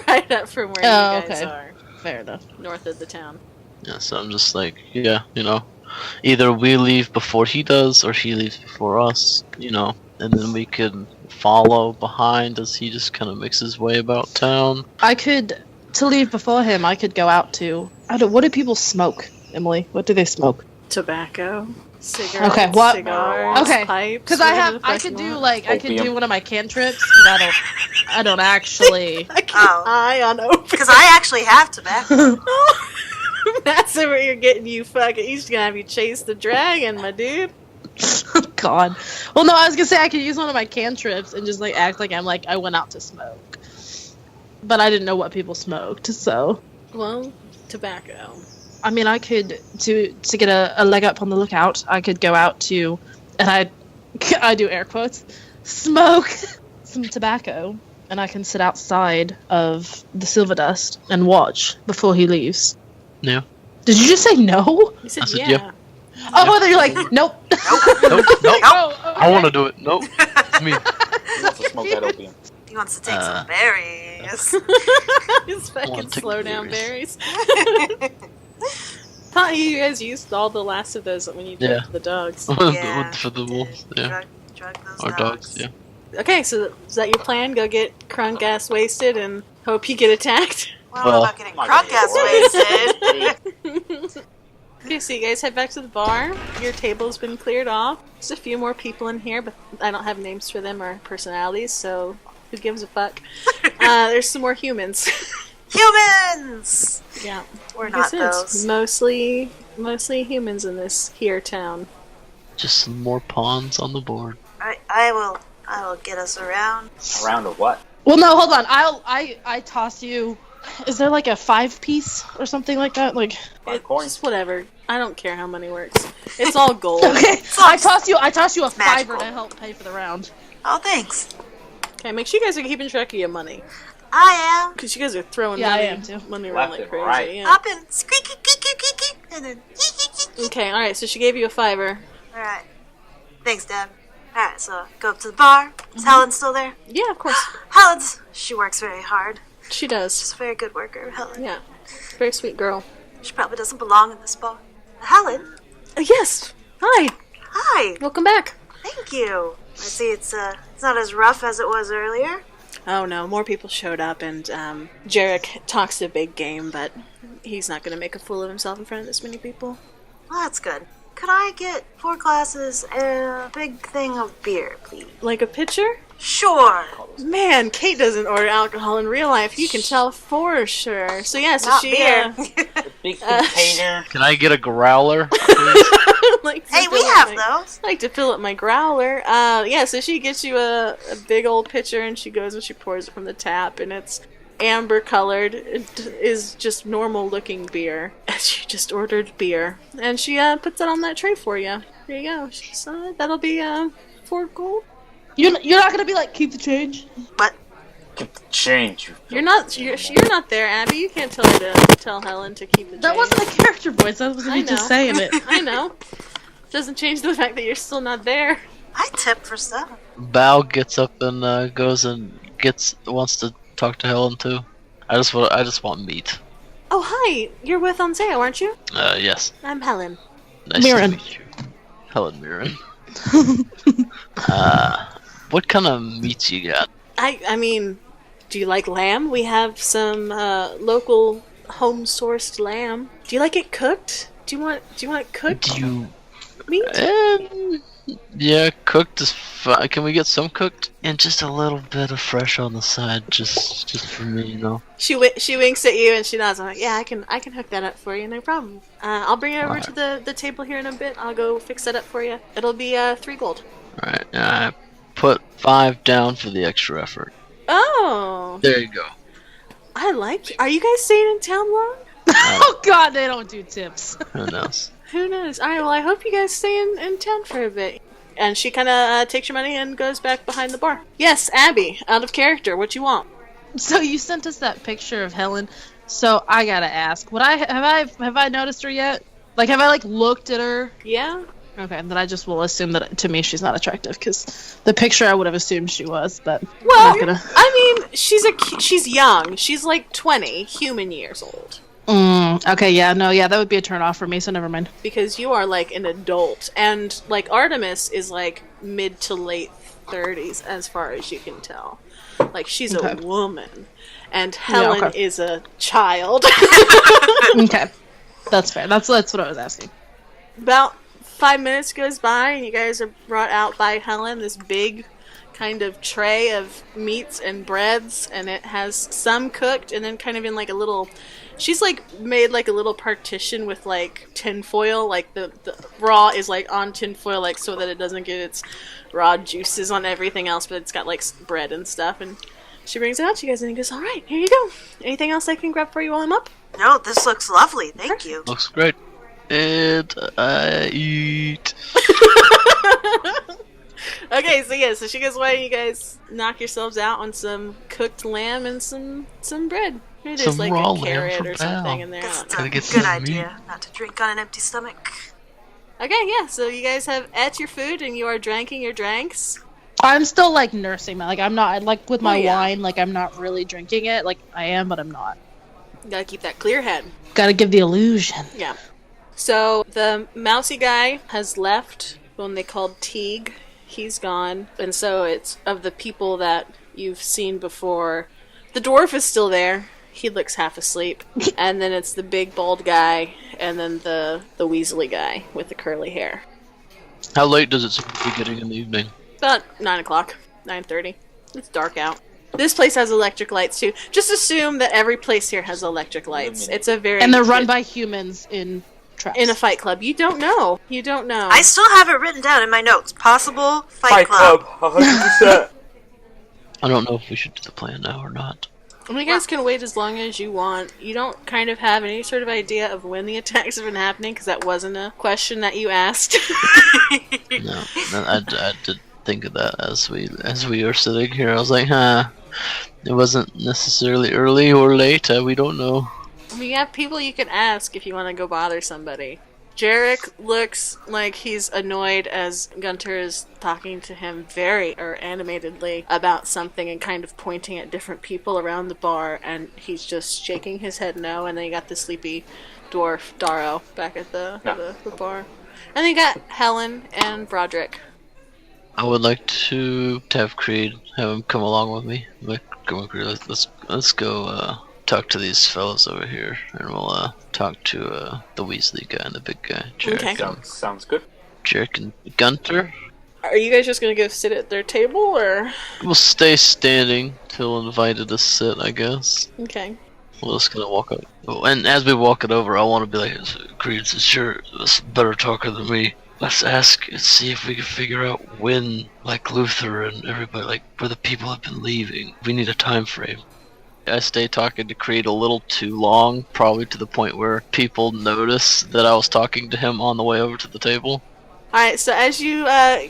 S2: right up from where you guys are,
S5: Fair enough.
S2: north of the town.
S3: Yeah, so I'm just like, yeah, either we leave before he does or he leaves before us, and then we can follow behind as he just kind of makes his way about town.
S5: To leave before him, I could go out to, what do people smoke, Emily? What do they smoke?
S2: Tobacco, cigarettes,
S5: Okay, what?
S2: cigars,
S5: Okay,
S2: pipes.
S5: because I could do
S4: Opium.
S5: one of my cantrips. 'Cause I don't actually.
S2: I keep
S6: Oh.
S2: eye on open.
S6: Because I actually have tobacco.
S2: That's where you're getting you fucking. He's gonna have you chase the dragon, my dude.
S5: God. Well, no, I was gonna say I could use one of my cantrips and just like act like I went out to smoke, but I didn't know what people smoked. So,
S2: Well, tobacco.
S5: I mean, I could to get a leg up on the lookout. I could go out to, and I do air quotes, smoke some tobacco, and I can sit outside of the Silver Dust and watch before he leaves.
S3: Yeah.
S5: Did you just say no?
S2: You said
S3: I said
S2: yeah.
S3: yeah.
S5: Oh, then you're like, nope.
S3: Nope, nope.
S5: Oh,
S3: I want to do it. Nope. It's me.
S4: He wants to smoke that opium.
S6: He wants to take some berries.
S2: His
S3: Wanna
S2: fucking
S3: take
S2: slow down
S3: berries.
S2: berries. Thought you guys used all the last of those when you did
S3: Yeah.
S2: the dogs.
S6: Yeah.
S3: For the wolves, yeah.
S6: Drug those
S3: Or dogs, yeah.
S2: Okay, so is that your plan? Go get crunk ass wasted and hope you get attacked?
S6: Well, I don't know about getting crunk ass wasted.
S2: Okay, so you guys head back to the bar. Your table's been cleared off. There's a few more people in here, but I don't have names for them or personalities, so who gives a fuck? There's some more humans.
S6: Humans!
S2: Yeah.
S6: We're
S2: Like
S6: not
S2: I said, it's
S6: those.
S2: mostly humans in this here town.
S3: Just some more pawns on the board.
S6: I will get us around.
S4: A round of what?
S5: Well, no, hold on. I toss you. Is there like a 5-piece or something like that? Like,
S2: It's
S4: coins.
S2: just whatever. I don't care how money works. It's all gold.
S5: okay, I toss you a
S6: It's magical.
S5: $5 to help pay for the round.
S6: Oh, thanks.
S2: Okay, make sure you guys are keeping track of your money.
S6: I am.
S2: Because you guys are throwing
S5: Yeah, I
S2: money,
S5: am too.
S2: money around
S4: Left
S2: like
S4: and
S2: crazy.
S4: right.
S2: Yeah.
S6: Up and squeaky, geeky, geeky, and then
S2: Okay, alright, so she gave you a $5.
S6: Alright. Thanks, Dad. Alright, so go up to the bar. Is Helen still there?
S2: Yeah, of course.
S6: She works very hard.
S2: She does.
S6: She's a very good worker, Helen.
S2: Yeah. Very sweet girl.
S6: She probably doesn't belong in this bar. Helen?
S2: Yes! Hi!
S6: Hi!
S2: Welcome back!
S6: Thank you. I see it's not as rough as it was earlier.
S2: Oh no, more people showed up and Jarek talks a big game, but he's not going to make a fool of himself in front of this many people.
S6: Well, that's good. Could I get 4 glasses and a big thing of beer, please?
S2: Like a pitcher?
S6: Sure.
S2: Man, Kate doesn't order alcohol in real life. You can tell for sure. So yeah, so
S6: Not
S2: she
S6: beer.
S4: Big container.
S3: Can I get a growler, please?
S2: like to
S6: Hey, we
S2: fill up
S6: have
S2: my-
S6: those.
S2: I like to fill up my growler. Yeah, so she gets you a big old pitcher and she goes and she pours it from the tap and it's amber colored. It is just normal looking beer. And she just ordered beer. And she puts it on that tray for you. There you go. She's, that'll be 4 gold.
S5: You're not gonna be like, keep the change.
S6: But
S4: Get the change.
S2: You're not there, Abby. You can't tell her to tell Helen to keep the change.
S5: That wasn't a character voice. That was
S2: I
S5: me just
S2: know.
S5: saying it.
S2: I know. Doesn't change the fact that you're still not there.
S6: I tip for stuff.
S3: Bao gets up and goes and wants to talk to Helen too. I just want meat.
S2: Oh, hi. You're with Anseo, aren't you?
S3: Yes.
S2: I'm Helen.
S3: Nice
S5: Mirren.
S3: to meet you. Helen Mirren. What kind of meats you got?
S2: I mean, do you like lamb? We have some local home-sourced lamb. Do you like it cooked? Do you want it cooked?
S3: Do you?
S2: Meat?
S3: Yeah, cooked is fine. Can we get some cooked and just a little bit of fresh on the side, just for me, you know?
S2: She winks at you and she nods. I'm like, yeah, I can hook that up for you, no problem. I'll bring it over to the table here in a bit. I'll go fix that up for you. It'll be 3 gold.
S3: All right, I put 5 down for the extra effort.
S2: Oh,
S3: There you go.
S2: I like it. Are you guys staying in town long?
S5: Oh god, they don't do tips.
S3: Who knows?
S2: Who knows? All right, well, I hope you guys stay in town for a bit. And she kind of takes your money and goes back behind the bar. Yes, Abby, out of character. What you want?
S5: So you sent us that picture of Helen. So I gotta ask, have I noticed her yet? Like, have I looked at her?
S2: Yeah.
S5: Okay, then I just will assume that to me she's not attractive because the picture I would have assumed she was, but
S2: Well,
S5: I'm not gonna.
S2: I mean, she's young. She's like 20 human years old.
S5: Okay, yeah, no, yeah, that would be a turn off for me. So never mind.
S2: Because you are like an adult, and like Artemis is like mid to late 30s as far as you can tell. Like she's a woman, and Helen is a child.
S5: Okay, that's fair. That's what I was asking.
S2: About 5 minutes goes by, and you guys are brought out by Helen this big kind of tray of meats and breads, and it has some cooked, and then kind of in like a little. She's like made like a little partition with like tinfoil, like the raw is like on tinfoil, like so that it doesn't get its raw juices on everything else, but it's got like bread and stuff. And she brings it out to you guys, and he goes, "All right, here you go. Anything else I can grab for you while I'm up?"
S6: No, this looks lovely. Thank you.
S3: Looks great. And I eat.
S2: Okay, so yeah, so she goes away, and you guys knock yourselves out on some cooked lamb and some bread. Maybe there's
S3: Some
S2: like
S3: raw
S2: a
S3: lamb
S2: carrot
S3: from
S2: or something
S3: Val.
S2: in there.
S6: That's
S3: Gotta
S6: a
S3: get
S6: good
S3: some
S6: idea. Not to drink on an empty stomach.
S2: Okay, yeah, so you guys have ate your food and you are drinking your drinks.
S5: I'm still nursing that. I'm not with my
S2: yeah.
S5: wine. I'm not really drinking it. I am, but I'm not.
S2: You gotta keep that clear head.
S5: Gotta give the illusion.
S2: Yeah. So the mousy guy has left when they called Teague. He's gone. And so it's of the people that you've seen before. The dwarf is still there. He looks half asleep. And then it's the big bald guy and then the Weasley guy with the curly hair.
S3: How late does it seem to be getting in the evening?
S2: About 9 o'clock. 9:30. It's dark out. This place has electric lights too. Just assume that every place here has electric lights. It's a very...
S5: And they're run by humans in traps.
S2: In a fight club. You don't know. You don't know.
S6: I still have it written down in my notes. Possible fight club.
S4: 100%.
S3: I don't know if we should do the plan now or not.
S2: I mean, you guys can wait as long as you want. You don't kind of have any sort of idea of when the attacks have been happening, because that wasn't a question that you asked.
S3: No, I did think of that as we were sitting here. I was like, it wasn't necessarily early or late. We don't know.
S2: I mean, you have people you can ask if you want to go bother somebody. Jarek looks like he's annoyed as Gunter is talking to him very animatedly about something and kind of pointing at different people around the bar, and he's just shaking his head no. And then you got the sleepy dwarf Darrow back at the bar, and then you got Helen and Broderick.
S3: I would like to have Creed have him come along with me. Come on, Creed. Let's go talk to these fellows over here, and we'll talk to the Weasley guy and the big guy, Jarek.
S2: Okay.
S4: Sounds good.
S3: Jarek and Gunter.
S2: Are you guys just gonna go sit at their table, or?
S3: We'll stay standing till invited to sit, I guess.
S2: Okay.
S3: We're just gonna walk up. And as we walk it over, I want to be like, Creed's sure a better talker than me. Let's ask and see if we can figure out when, Luther and everybody, where the people have been leaving. We need a time frame. I stay talking to Creed a little too long, probably to the point where people notice that I was talking to him on the way over to the table.
S2: Alright, so as you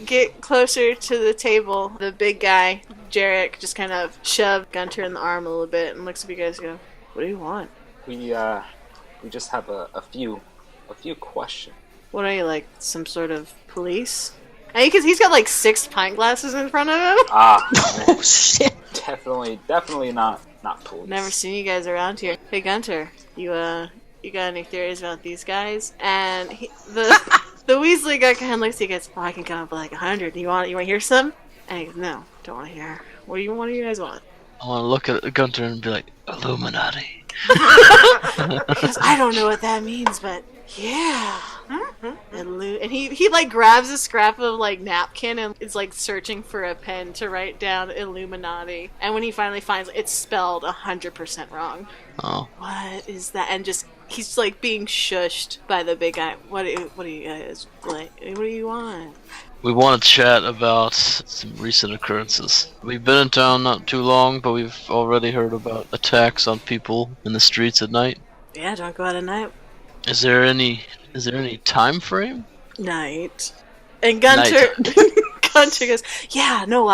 S2: get closer to the table, the big guy, Jarek, just kind of shoved Gunter in the arm a little bit and looks at you guys and goes, "What do you want?"
S4: We just have a few questions.
S2: What are you, some sort of police? And because he's got 6 pint glasses in front of him.
S5: Oh shit!
S4: Definitely not police.
S2: Never seen you guys around here. Hey Gunter, you got any theories about these guys? And the Weasley guy kind of looks at you guys. "Oh, I can come up with 100. You want to hear some?" And he goes, "No, don't want to hear. What do you guys want?"
S3: I want to look at Gunter and be like, Illuminati.
S2: He goes, I don't know what that means, but yeah. And he like grabs a scrap of like napkin and is like searching for a pen to write down Illuminati. And when he finally finds it, it's spelled 100% wrong.
S3: Oh.
S2: What is that? And just he's like being shushed by the big guy. What do you guys like? What do you want?
S3: We want to chat about some recent occurrences. We've been in town not too long, but we've already heard about attacks on people in the streets at night.
S2: Yeah, don't go out at night.
S3: Is there any time frame?
S2: Night. And Gunter Gunter goes, yeah, no,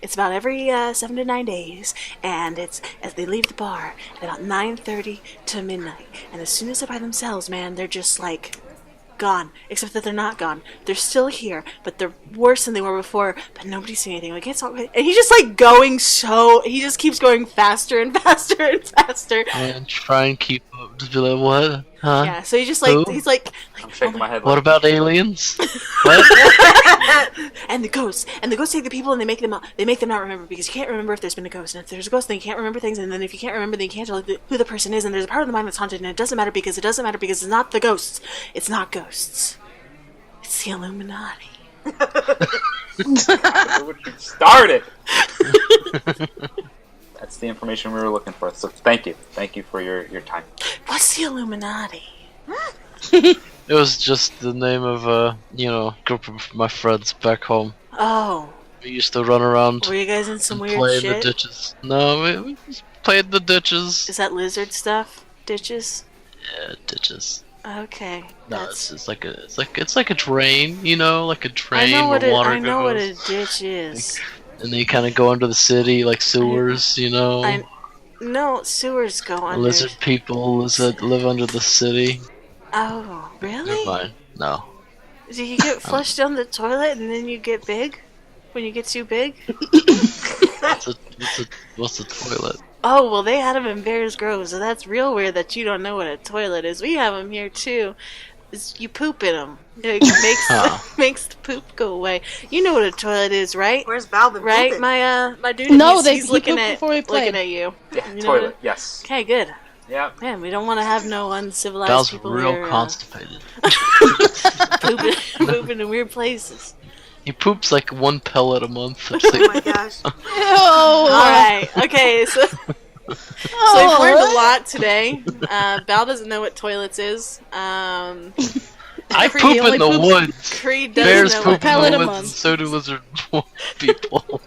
S2: it's about every 7 to 9 days, and it's as they leave the bar at about 9:30 to midnight, and as soon as they're by themselves, man, they're just like gone. Except that they're not gone. They're still here, but they're worse than they were before. But nobody's seen anything. Like it's all right. And he's just like going he just keeps going faster and faster and faster.
S3: And try and keep up. Just be like, what? Huh?
S2: Yeah. So he's just like
S3: Who?
S2: he's like
S4: I'm shaking my head.
S3: What
S4: like,
S3: about aliens? What?
S2: and the ghosts take the people and they make them not remember, because you can't remember if there's been a ghost, and if there's a ghost then you can't remember things, and then if you can't remember then you can't tell who the person is, and there's a part of the mind that's haunted, and it doesn't matter because it's not the ghosts. It's not ghosts. It's the Illuminati.
S4: started. That's the information we were looking for. So thank you for your time.
S2: What's the Illuminati?
S3: It was just the name of a group of my friends back home.
S2: Oh.
S3: We used to run around.
S2: Were you guys in some
S3: and
S2: weird
S3: play in
S2: shit?
S3: the ditches. No, we just played in the ditches.
S2: Is that lizard stuff? Ditches?
S3: Yeah, ditches.
S2: Okay.
S3: No, it's like a drain, like a drain
S2: I know
S3: where water
S2: I know what a
S3: goes.
S2: ditch is.
S3: And then you kind of go under the city, like sewers,
S2: No, sewers go under.
S3: Lizard people live under the city.
S2: Oh, really?
S3: Never mind. No.
S2: Do you get flushed down the toilet and then you get big? When you get too big?
S3: What's a toilet?
S2: Oh, well, they had them in Bears Grove, so that's real weird that you don't know what a toilet is. We have them here, too. You poop in them. It makes the poop go away. You know what a toilet is, right?
S6: Where's Balvin?
S2: Right,
S6: pooping?
S2: my dude.
S5: No,
S2: he's
S5: he
S2: looking
S5: pooped
S2: at
S5: before we played.
S2: looking at you.
S4: Yeah,
S2: You know
S4: toilet.
S2: what
S4: Yes.
S2: Okay, good.
S4: Yeah.
S2: Man, we don't want to have no uncivilized
S3: Val's
S2: people
S3: real
S2: here
S3: constipated.
S2: pooping in weird places.
S3: He poops like 1 pellet a month. It's
S6: Oh
S3: like,
S6: my gosh.
S2: All right. Okay. So we've learned a lot today. Val doesn't know what toilets is.
S3: I
S2: Creed
S3: poop
S5: only
S3: in the
S5: poops-
S3: woods.
S2: Creed
S3: Bears
S2: doesn't know
S3: poop
S2: what.
S5: pellet
S3: in
S5: a
S3: the woods, and
S5: month.
S3: so do lizard people.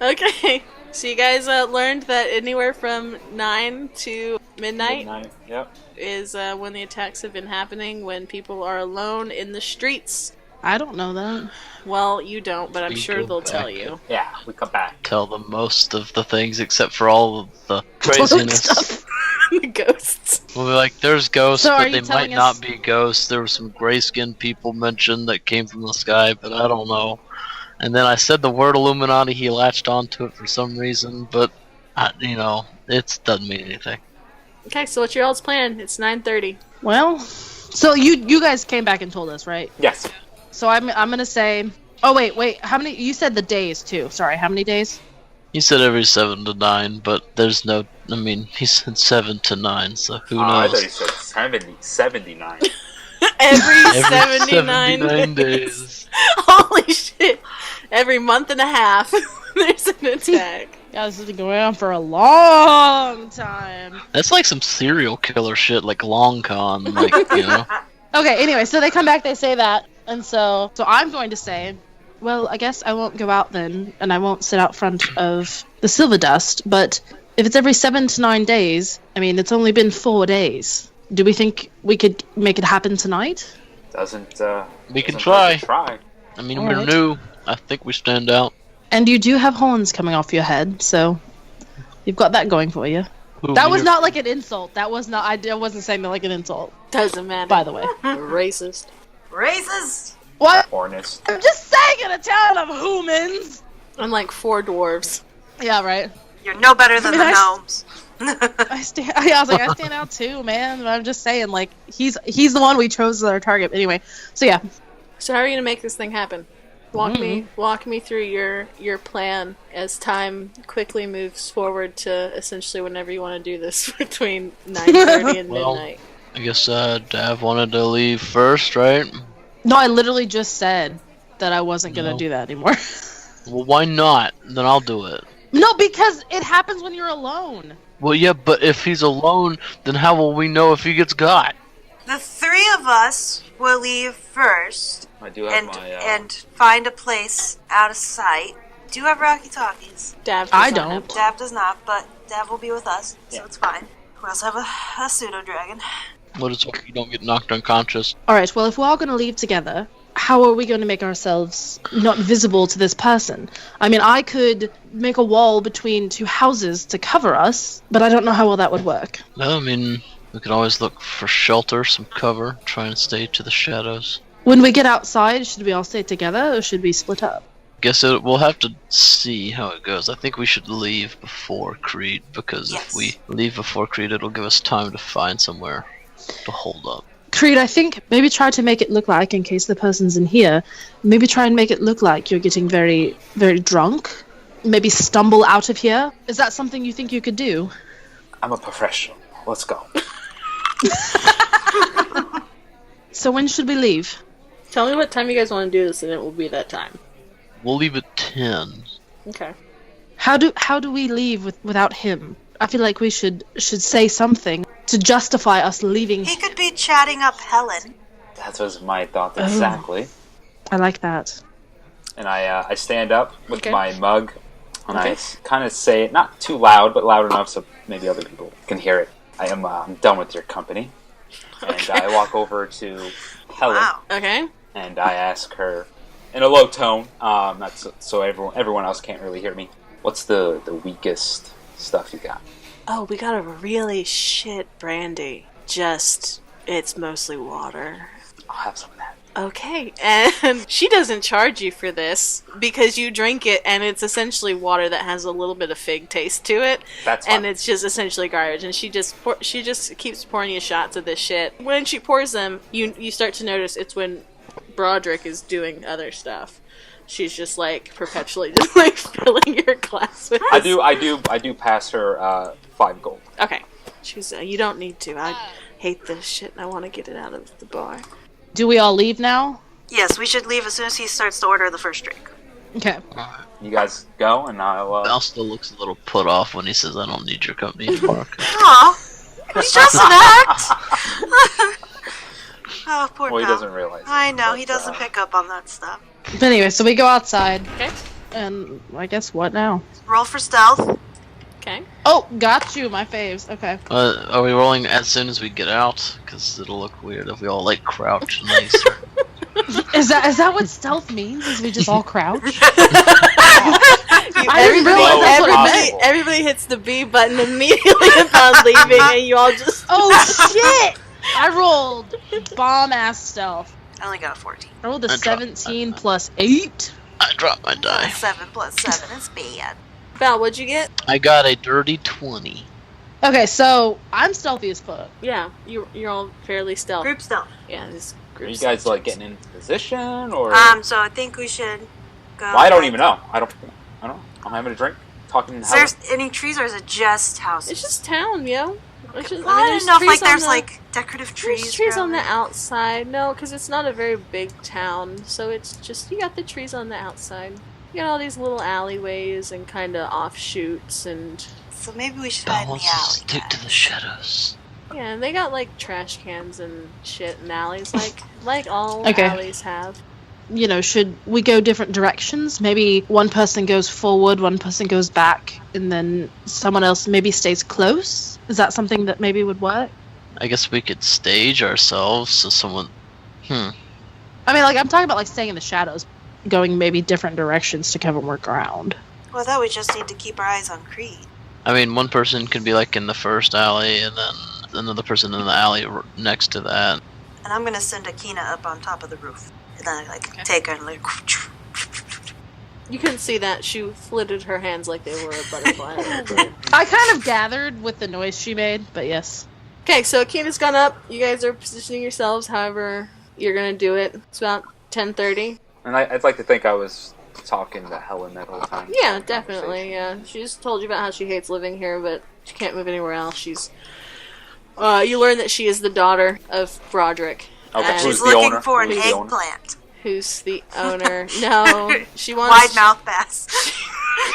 S2: Okay. So you guys learned that anywhere from 9 to midnight
S4: Yep.
S2: is when the attacks have been happening, when people are alone in the streets.
S5: I don't know that.
S2: Well, you don't, but I'm
S3: We
S2: sure
S3: go
S2: they'll tell
S3: back.
S2: you.
S4: Yeah, we come back.
S3: Tell them most of the things except for all of the
S5: Toilet
S3: craziness.
S5: stuff.
S2: The ghosts.
S3: We'll be like, there's ghosts,
S5: So are
S3: but
S5: you
S3: they
S5: telling
S3: might
S5: us-
S3: not be ghosts. There were some gray-skinned people mentioned that came from the sky, but I don't know. And then I said the word Illuminati, he latched onto it for some reason, but, it doesn't mean anything.
S2: Okay, so what's your all's plan? It's 9:30.
S5: Well, so you guys came back and told us, right?
S4: Yes.
S5: So I'm gonna say. Oh wait. How many? You said the days too. Sorry, how many days?
S3: He said every 7 to 9, but there's no, he said 7 to 9, so who
S4: I
S3: knows?
S4: thought he said 79.
S2: Every
S3: Every
S2: 79
S3: days.
S2: Holy shit. Every month and a half, there's an attack.
S5: Yeah, this has been going on for a long time.
S3: That's like some serial killer shit, like Long Con,
S5: Okay, anyway, so they come back, they say that, and so I'm going to say, well, I guess I won't go out then, and I won't sit out front of the Silver Dust, but if it's every 7 to 9 days, I mean, it's only been 4 days. Do we think we could make it happen tonight?
S4: Doesn't
S3: We can
S4: doesn't
S3: try.
S4: hurt to try.
S3: I mean,
S5: All
S3: we're
S5: right.
S3: new. I think we stand out.
S5: And you do have horns coming off your head, so you've got that going for you. That was not like an insult. That was not. I wasn't saying that like an insult,
S2: Doesn't matter.
S5: by the way.
S2: Racist.
S6: Racist.
S5: What?
S4: Hornist.
S5: I'm just saying in a town of humans.
S2: I'm like 4 dwarves.
S5: Yeah, right.
S6: You're no better than
S5: I mean,
S6: the
S5: I-
S6: gnomes.
S5: I was like, I stand out too, man. But I'm just saying, like, he's the one we chose as our target. Anyway, so yeah.
S2: So how are you gonna make this thing happen? Walk me through your plan as time quickly moves forward to essentially whenever you want to do this between 9:30 and
S3: Well,
S2: midnight.
S3: I guess Dav wanted to leave first, right?
S5: No, I literally just said that I wasn't gonna
S3: No.
S5: do that anymore.
S3: Well, why not? Then I'll do it.
S5: No, because it happens when you're alone.
S3: Well, yeah, but if he's alone, then how will we know if he gets got?
S6: The three of us will leave first
S4: I do have
S6: and find a place out of sight. Do you have Rocky Talkies?
S2: Dav does
S5: I
S2: not
S5: don't.
S2: have one.
S6: Dav does not, but Dav will be with us, so
S4: Yeah.
S6: it's fine. We also have a pseudo dragon.
S3: What is it? You don't get knocked unconscious.
S5: Alright, well, if we're all gonna leave together, how are we going to make ourselves not visible to this person? I mean, I could make a wall between two houses to cover us, but I don't know how well that would work.
S3: No, I mean, we could always look for shelter, some cover, try and stay to the shadows.
S5: When we get outside, should we all stay together or should we split up?
S3: We'll have to see how it goes. I think we should leave before Creed, because
S6: Yes.
S3: if we leave before Creed, it'll give us time to find somewhere to hold up.
S5: Creed, I think maybe try to make it look like, in case the person's in here, maybe try and make it look like you're getting very, very drunk. Maybe stumble out of here. Is that something you think you could do?
S4: I'm a professional. Let's go.
S5: So when should we leave?
S2: Tell me what time you guys want to do this, and it will be that time.
S3: We'll leave at 10.
S2: Okay.
S5: How do we leave without him? I feel like we should say something to justify us leaving.
S6: He could be chatting up Helen.
S4: That was my thought exactly.
S5: I like that.
S4: And I stand up with
S2: Okay.
S4: my mug, and
S2: Okay.
S4: I kind of say it, not too loud, but loud enough so maybe other people can hear it. I'm done with your company. And I walk over to Helen,
S6: Wow.
S2: Okay.
S4: and I ask her, in a low tone, not so everyone else can't really hear me, what's the weakest stuff you got?
S1: Oh, we got a really shit brandy. It's mostly water.
S4: I'll have some of that.
S1: Okay, and she doesn't charge you for this because you drink it and it's essentially water that has a little bit of fig taste to it.
S4: That's
S1: and
S4: fine.
S1: it's just essentially garbage. And she just keeps pouring you shots of this shit. When she pours them, you start to notice it's when Broderick is doing other stuff. She's just like perpetually just like filling your glass with.
S4: I
S1: this.
S4: do pass her 5 gold.
S1: Okay, she's you don't need to. I hate this shit and I want to get it out of the bar.
S5: Do we all leave now?
S6: Yes, we should leave as soon as he starts to order the first drink.
S5: Okay.
S4: You guys go, and I'll.
S3: Al still looks a little put off when he says, I don't need your company anymore.
S6: Aw, it's just an act. Oh, poor
S4: Well, he
S6: pal.
S4: doesn't realize.
S6: I know,
S4: but,
S6: he doesn't pick up on that stuff.
S5: But anyway, so we go outside,
S2: Okay.
S5: and I guess what now?
S6: Roll for stealth.
S2: Okay.
S5: Oh, got you, my faves. Okay.
S3: Are we rolling as soon as we get out? Because it'll look weird if we all like crouch nicer.
S5: Is that what stealth means? Is we just all crouch?
S2: I
S5: didn't realize that's what it meant.
S1: Everybody hits the B button immediately upon leaving, and you all just.
S5: Oh shit! I rolled bomb ass stealth.
S6: I only got a 14.
S5: I rolled a
S3: I dropped
S5: 17 plus 8.
S3: I dropped my die.
S6: 7 plus 7 is bad.
S1: Val, what'd you get?
S3: I got a dirty 20.
S5: Okay, so I'm stealthy as fuck.
S2: Yeah, you're all fairly stealthy.
S6: Group stealth.
S2: Yeah, this
S4: Are
S2: group.
S4: you guys like getting into position, or?
S6: So I think we should go.
S4: Well, I don't even know. I don't know. I'm having a drink, talking.
S6: Is there any trees or is it just houses?
S2: It's just town, yo. It's just,
S6: Well, I
S2: there's
S6: didn't know if
S2: trees on
S6: there's
S2: the-
S6: like decorative trees.
S2: There's trees on the
S6: growing.
S2: outside. No, because it's not a very big town, so it's just you got the trees on the outside. You got all these little alleyways and kind of offshoots, and
S6: So maybe we should hide in the
S3: Almost
S6: alley.
S3: stick to
S6: guys.
S3: the shadows.
S2: yeah, and they got like trash cans and shit in alleys, like all
S5: Okay.
S2: alleys have.
S5: You know, should we go different directions? Maybe one person goes forward, one person goes back, and then someone else maybe stays close? Is that something that maybe would work?
S3: I guess we could stage ourselves so someone.
S5: I mean, like, I'm talking about, like, staying in the shadows, going maybe different directions to cover more ground.
S6: Well, that we just need to keep our eyes on Creed.
S3: I mean, one person could be like in the first alley, and then another person in the alley next to that.
S6: And I'm gonna send Akina up on top of the roof. And then like take her and like
S2: You couldn't see that she flitted her hands like they were a butterfly.
S5: I kind of gathered with the noise she made, but yes.
S2: Okay, so Akina's gone up. You guys are positioning yourselves however you're gonna do it. It's about 10:30.
S4: And I'd like to think I was talking to Helen that whole time.
S2: Yeah, definitely. Yeah, she's told you about how she hates living here, but she can't move anywhere else. She's. You learn that she is the daughter of Broderick.
S4: Okay,
S2: and
S4: who's
S6: She's
S4: the
S6: looking
S4: owner?
S6: for an
S4: Who's the owner?
S6: eggplant.
S2: Who's the owner? No, she wants.
S6: Wide mouth bass.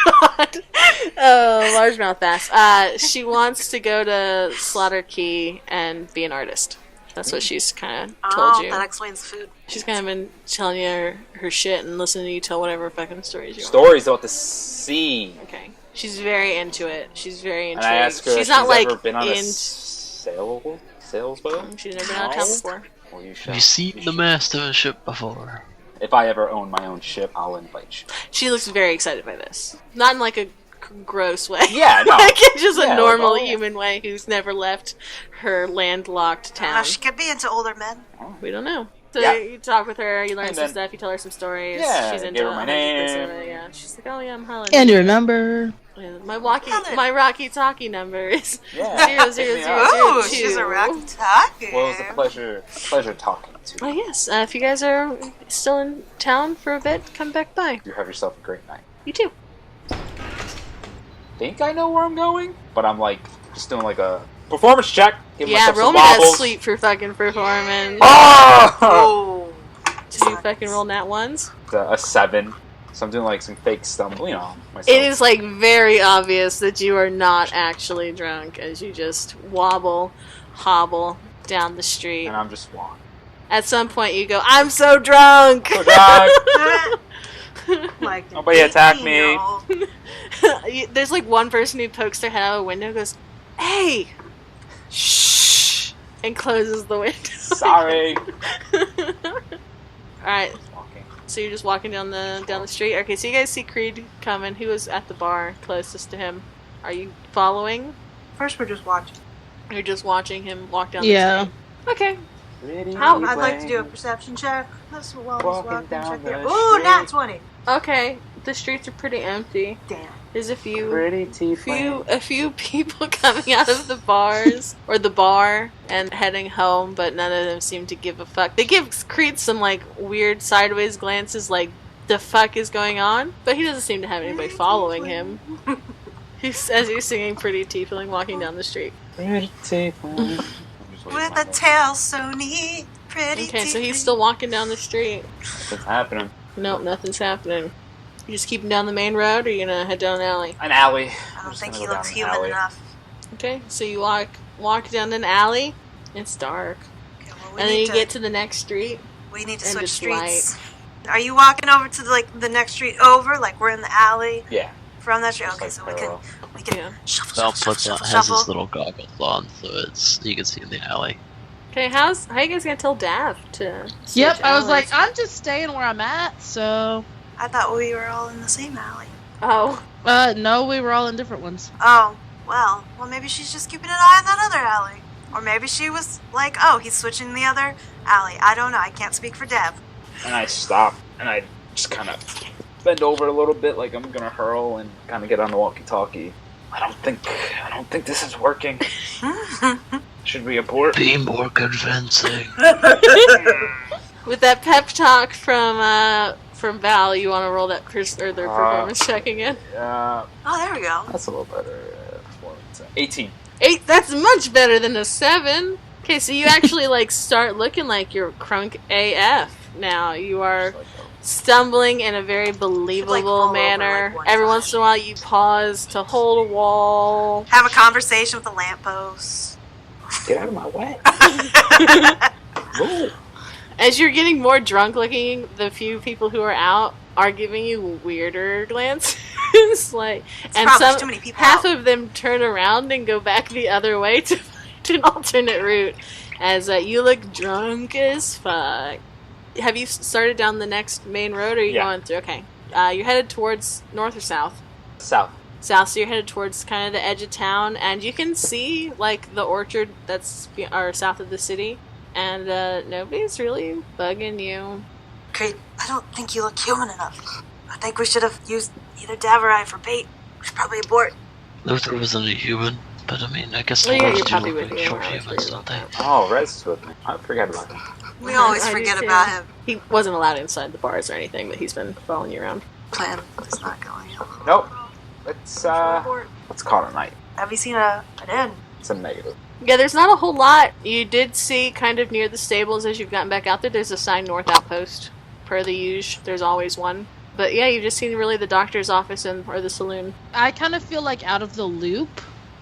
S2: God. Oh, largemouth bass. She wants to go to Slaughter Key and be an artist. That's what she's kind of told you.
S6: That explains the food.
S2: She's kind of been telling you her shit and listening to you tell whatever fucking stories you want.
S4: Stories about the sea.
S2: Okay. She's very into it. She's very
S4: And
S2: intrigued.
S4: I asked her
S2: she's
S4: if
S2: not
S4: she's
S2: like
S4: ever been on a
S2: in.
S4: sailboat?
S2: She's never been out of town before.
S4: Well, you
S3: Have
S4: shall.
S3: you seen the mast of a ship before?
S4: If I ever own my own ship, I'll invite you.
S2: She looks very excited by this. Not in like a gross way.
S4: Yeah, no.
S2: Like in just
S4: Yeah,
S2: a normal
S4: like, oh, yeah.
S2: human way who's never left her landlocked town.
S6: She could be into older men.
S2: We don't know. So
S4: Yeah.
S2: you talk with her, you learn
S4: And
S2: some
S4: then-
S2: stuff, you tell her some stories.
S4: Yeah,
S2: She's
S4: I
S2: into
S4: gave her my
S2: 100%
S4: name.
S2: of it, yeah. She's like, oh yeah, I'm Helen.
S5: And your number.
S2: Yeah,
S6: Helen.
S2: my Rocky-Talkie number is
S4: Yeah.
S2: 00002.
S6: Ooh, she's a rock talker.
S4: Well, it was a pleasure talking to
S2: Oh
S4: you.
S2: yes, if you guys are still in town for a bit, come back by.
S4: You have yourself a great night.
S2: You too.
S4: Think I know where I'm going? But I'm like, just doing like a performance check. Give
S2: Yeah,
S4: myself
S2: roll
S4: some
S2: me that
S4: wobbles.
S2: sleep for fucking performance.
S4: Oh!
S6: Oh.
S2: Did you fucking roll nat ones?
S4: A 7. So I'm doing like some fake stumble, myself.
S2: It is like very obvious that you are not actually drunk as you just hobble down the street.
S4: And I'm just walking.
S2: At some point you go, I'm so drunk!
S4: So drunk.
S6: Like
S4: Nobody attack me.
S6: 18-year-old.
S2: There's like one person who pokes their head out of a window and goes, hey! Shh! And closes the window.
S4: Sorry.
S2: Alright,
S4: Walking.
S2: so you're just walking down the street. Okay, so you guys see Creed coming. Who was at the bar closest to him? Are you following?
S6: First, we're just watching.
S2: You're just watching him walk down
S5: Yeah.
S2: the street? Okay.
S4: Pretty
S2: How-
S6: I'd like to do a
S4: plain.
S6: perception check. That's while he's
S4: Walking
S6: walking.
S4: down
S6: Check
S4: the
S6: there. Ooh,
S4: street.
S6: nat 20.
S2: Okay. The streets are pretty empty.
S6: Damn.
S2: There's a few
S4: Pretty
S2: a few people coming out of the bars or the bar and heading home, but none of them seem to give a fuck. They give Creed some like weird sideways glances like the fuck is going on, but he doesn't seem to have anybody following him. He's as he's singing Pretty Tiefling walking down the street.
S4: Pretty plain.
S6: With a tail so neat. Pretty
S2: Okay, so
S6: tiefling.
S2: he's still walking down the street.
S4: What's happening?
S2: Nope, nothing's happening. You just keep him down the main road, or you gonna head down an alley?
S4: An alley.
S6: I
S4: I'm
S6: don't
S4: just
S6: think
S4: gonna
S6: he
S4: go
S6: looks
S4: down an
S6: human
S4: alley.
S6: enough.
S2: Okay, so you walk down an alley. It's dark,
S6: Okay, well, we
S2: and then
S6: need
S2: you
S6: to,
S2: get to the next street.
S6: we need to
S2: and
S6: switch
S2: it's
S6: streets. Are you walking over to the next street over? Like we're in the alley
S4: Yeah.
S6: from that street?
S4: Just
S6: Okay,
S4: like
S6: so
S4: parallel.
S6: we can
S2: Yeah.
S6: shuffle,
S3: Val
S6: shuffle,
S3: puts
S6: shuffle,
S3: on,
S6: shuffle,
S3: has
S6: shuffle.
S3: his little goggles on, so it's you can see in the alley.
S2: Okay, how you guys gonna tell Dav to?
S5: Yep,
S2: switch
S5: I was
S2: alleys?
S5: like, I'm just staying where I'm at, so.
S6: I thought we were all in the same alley.
S2: Oh,
S5: No, we were all in different ones.
S6: Oh, well, maybe she's just keeping an eye on that other alley. Or maybe she was like, oh, he's switching the other alley. I don't know. I can't speak for Deb.
S4: And I stop and I just kind of bend over a little bit, like I'm gonna hurl and kind of get on the walkie-talkie. I don't think this is working. Should we abort?
S3: Be more convincing.
S2: with that pep talk from Val, you want to roll that their performance check again?
S6: Oh, there we go.
S4: That's a little better. 18.
S2: 8. That's much better than a 7. Okay, so you actually like start looking like you're crunk AF. Now you are stumbling in a very believable
S6: roll over,
S2: manner.
S6: like, one
S2: Every
S6: time.
S2: once in a while, you pause to hold a wall.
S6: Have a conversation with the lamppost.
S4: Get out of my way. Roll.
S2: As you're getting more drunk looking, the few people who are out are giving you weirder glances. Like, and
S6: probably too many people
S2: half
S6: out.
S2: of them turn around and go back the other way to find an alternate route. As you look drunk as fuck. Have you started down the next main road, or are you
S4: Yeah.
S2: going through? Okay, you're headed towards north or south.
S4: South.
S2: South, so you're headed towards kind of the edge of town, and you can see like the orchard that's south of the city, and nobody's really bugging you.
S6: Creed, I don't think you look human enough. I think we should have used either Dav or I for bait. We should probably abort.
S3: Luther wasn't a human, but I mean, I guess
S2: Well,
S3: the
S2: yeah,
S3: birds
S2: you're
S3: do
S2: probably
S3: look
S2: with
S3: like
S2: you.
S3: short
S2: I was
S3: humans,
S2: worried
S3: don't
S2: about
S3: they?
S2: that.
S4: Oh, Red's with me. I forgot about him.
S6: We always
S2: I do
S6: forget
S2: too.
S6: about him.
S2: He wasn't allowed inside the bars or anything, but he's been following you around.
S6: Plan is not going on.
S4: Nope. Let's call it a night.
S6: Have you seen an inn?
S4: It's a negative.
S2: Yeah, there's not a whole lot. You did see kind of near the stables as you've gotten back out there's a sign North Outpost. Per the usual, there's always one. But yeah, you've just seen really the doctor's office or the saloon.
S5: I kind of feel like out of the loop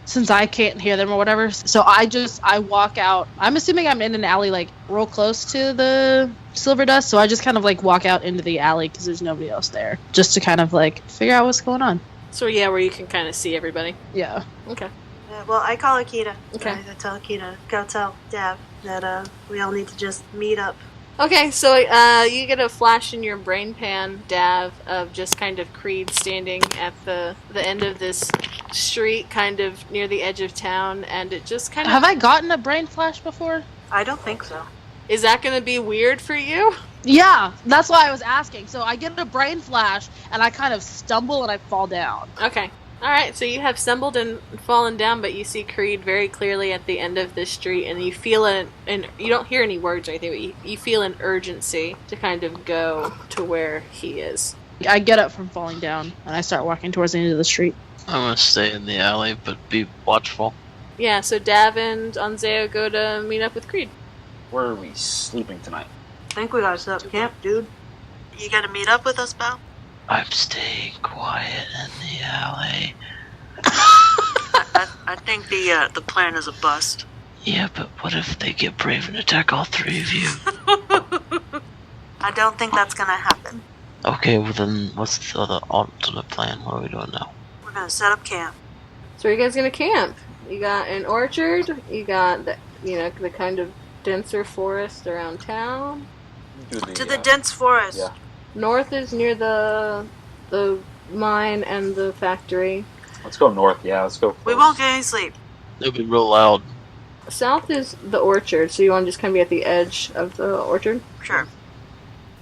S5: since I can't hear them or whatever. So I walk out. I'm assuming I'm in an alley like real close to the Silver Dust. So I just kind of like walk out into the alley because there's nobody else there, just to kind of like figure out what's going on.
S2: So yeah, where you can kind of see everybody.
S5: Yeah.
S2: Okay.
S6: Yeah, well, I call Akita.
S2: Okay.
S6: I tell Akita, go tell Dab that we all need to just meet up.
S2: Okay, so you get a flash in your brain pan, Dav, of just kind of Creed standing at the end of this street, kind of near the edge of town, and it just kind of...
S5: Have I gotten a brain flash before?
S6: I don't think so.
S2: Is that going to be weird for you?
S5: Yeah, that's why I was asking. So I get a brain flash, and I kind of stumble and I fall down.
S2: Okay. Alright, so you have stumbled and fallen down, but you see Creed very clearly at the end of this street, and you feel and you don't hear any words or anything, but you feel an urgency to kind of go to where he is.
S5: I get up from falling down, and I start walking towards the end of the street.
S3: I'm gonna stay in the alley, but be watchful.
S2: Yeah, so Dav and Anzeo go to meet up with Creed.
S4: Where are we sleeping tonight?
S6: I think we gotta set up camp, dude. You gotta meet up with us, pal?
S3: I'm staying quiet in the alley.
S6: I think the plan is a bust.
S3: Yeah, but what if they get brave and attack all three of you?
S6: I don't think that's gonna happen.
S3: Okay, well then, what's the other alternate plan? What are we doing now?
S6: We're gonna set up camp.
S2: So you guys gonna camp? You got an orchard, you got the kind of denser forest around town.
S6: To the dense forest.
S4: Yeah.
S2: North is near the mine and the factory.
S4: Let's go north, yeah, let's go.
S6: We won't get any sleep.
S3: It'll be real loud.
S2: South is the orchard, so you want to just kind of be at the edge of the orchard?
S6: Sure.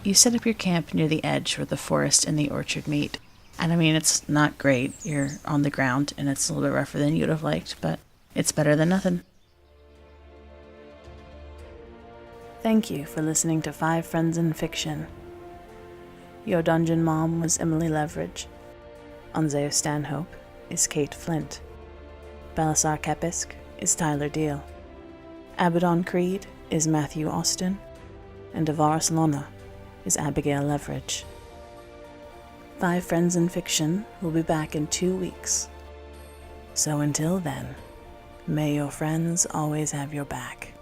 S1: You set up your camp near the edge where the forest and the orchard meet. And I mean, it's not great. You're on the ground, and it's a little bit rougher than you'd have liked, but it's better than nothing. Thank you for listening to 5 Friends in Fiction. Your dungeon mom was Emily Leverage. Anzeo Stanhope is Kate Flint. Balasar Kepisk is Tyler Deal. Abaddon Creed is Matthew Austin. And Avaris Lona is Abigail Leverage. 5 Friends in Fiction will be back in 2 weeks. So until then, may your friends always have your back.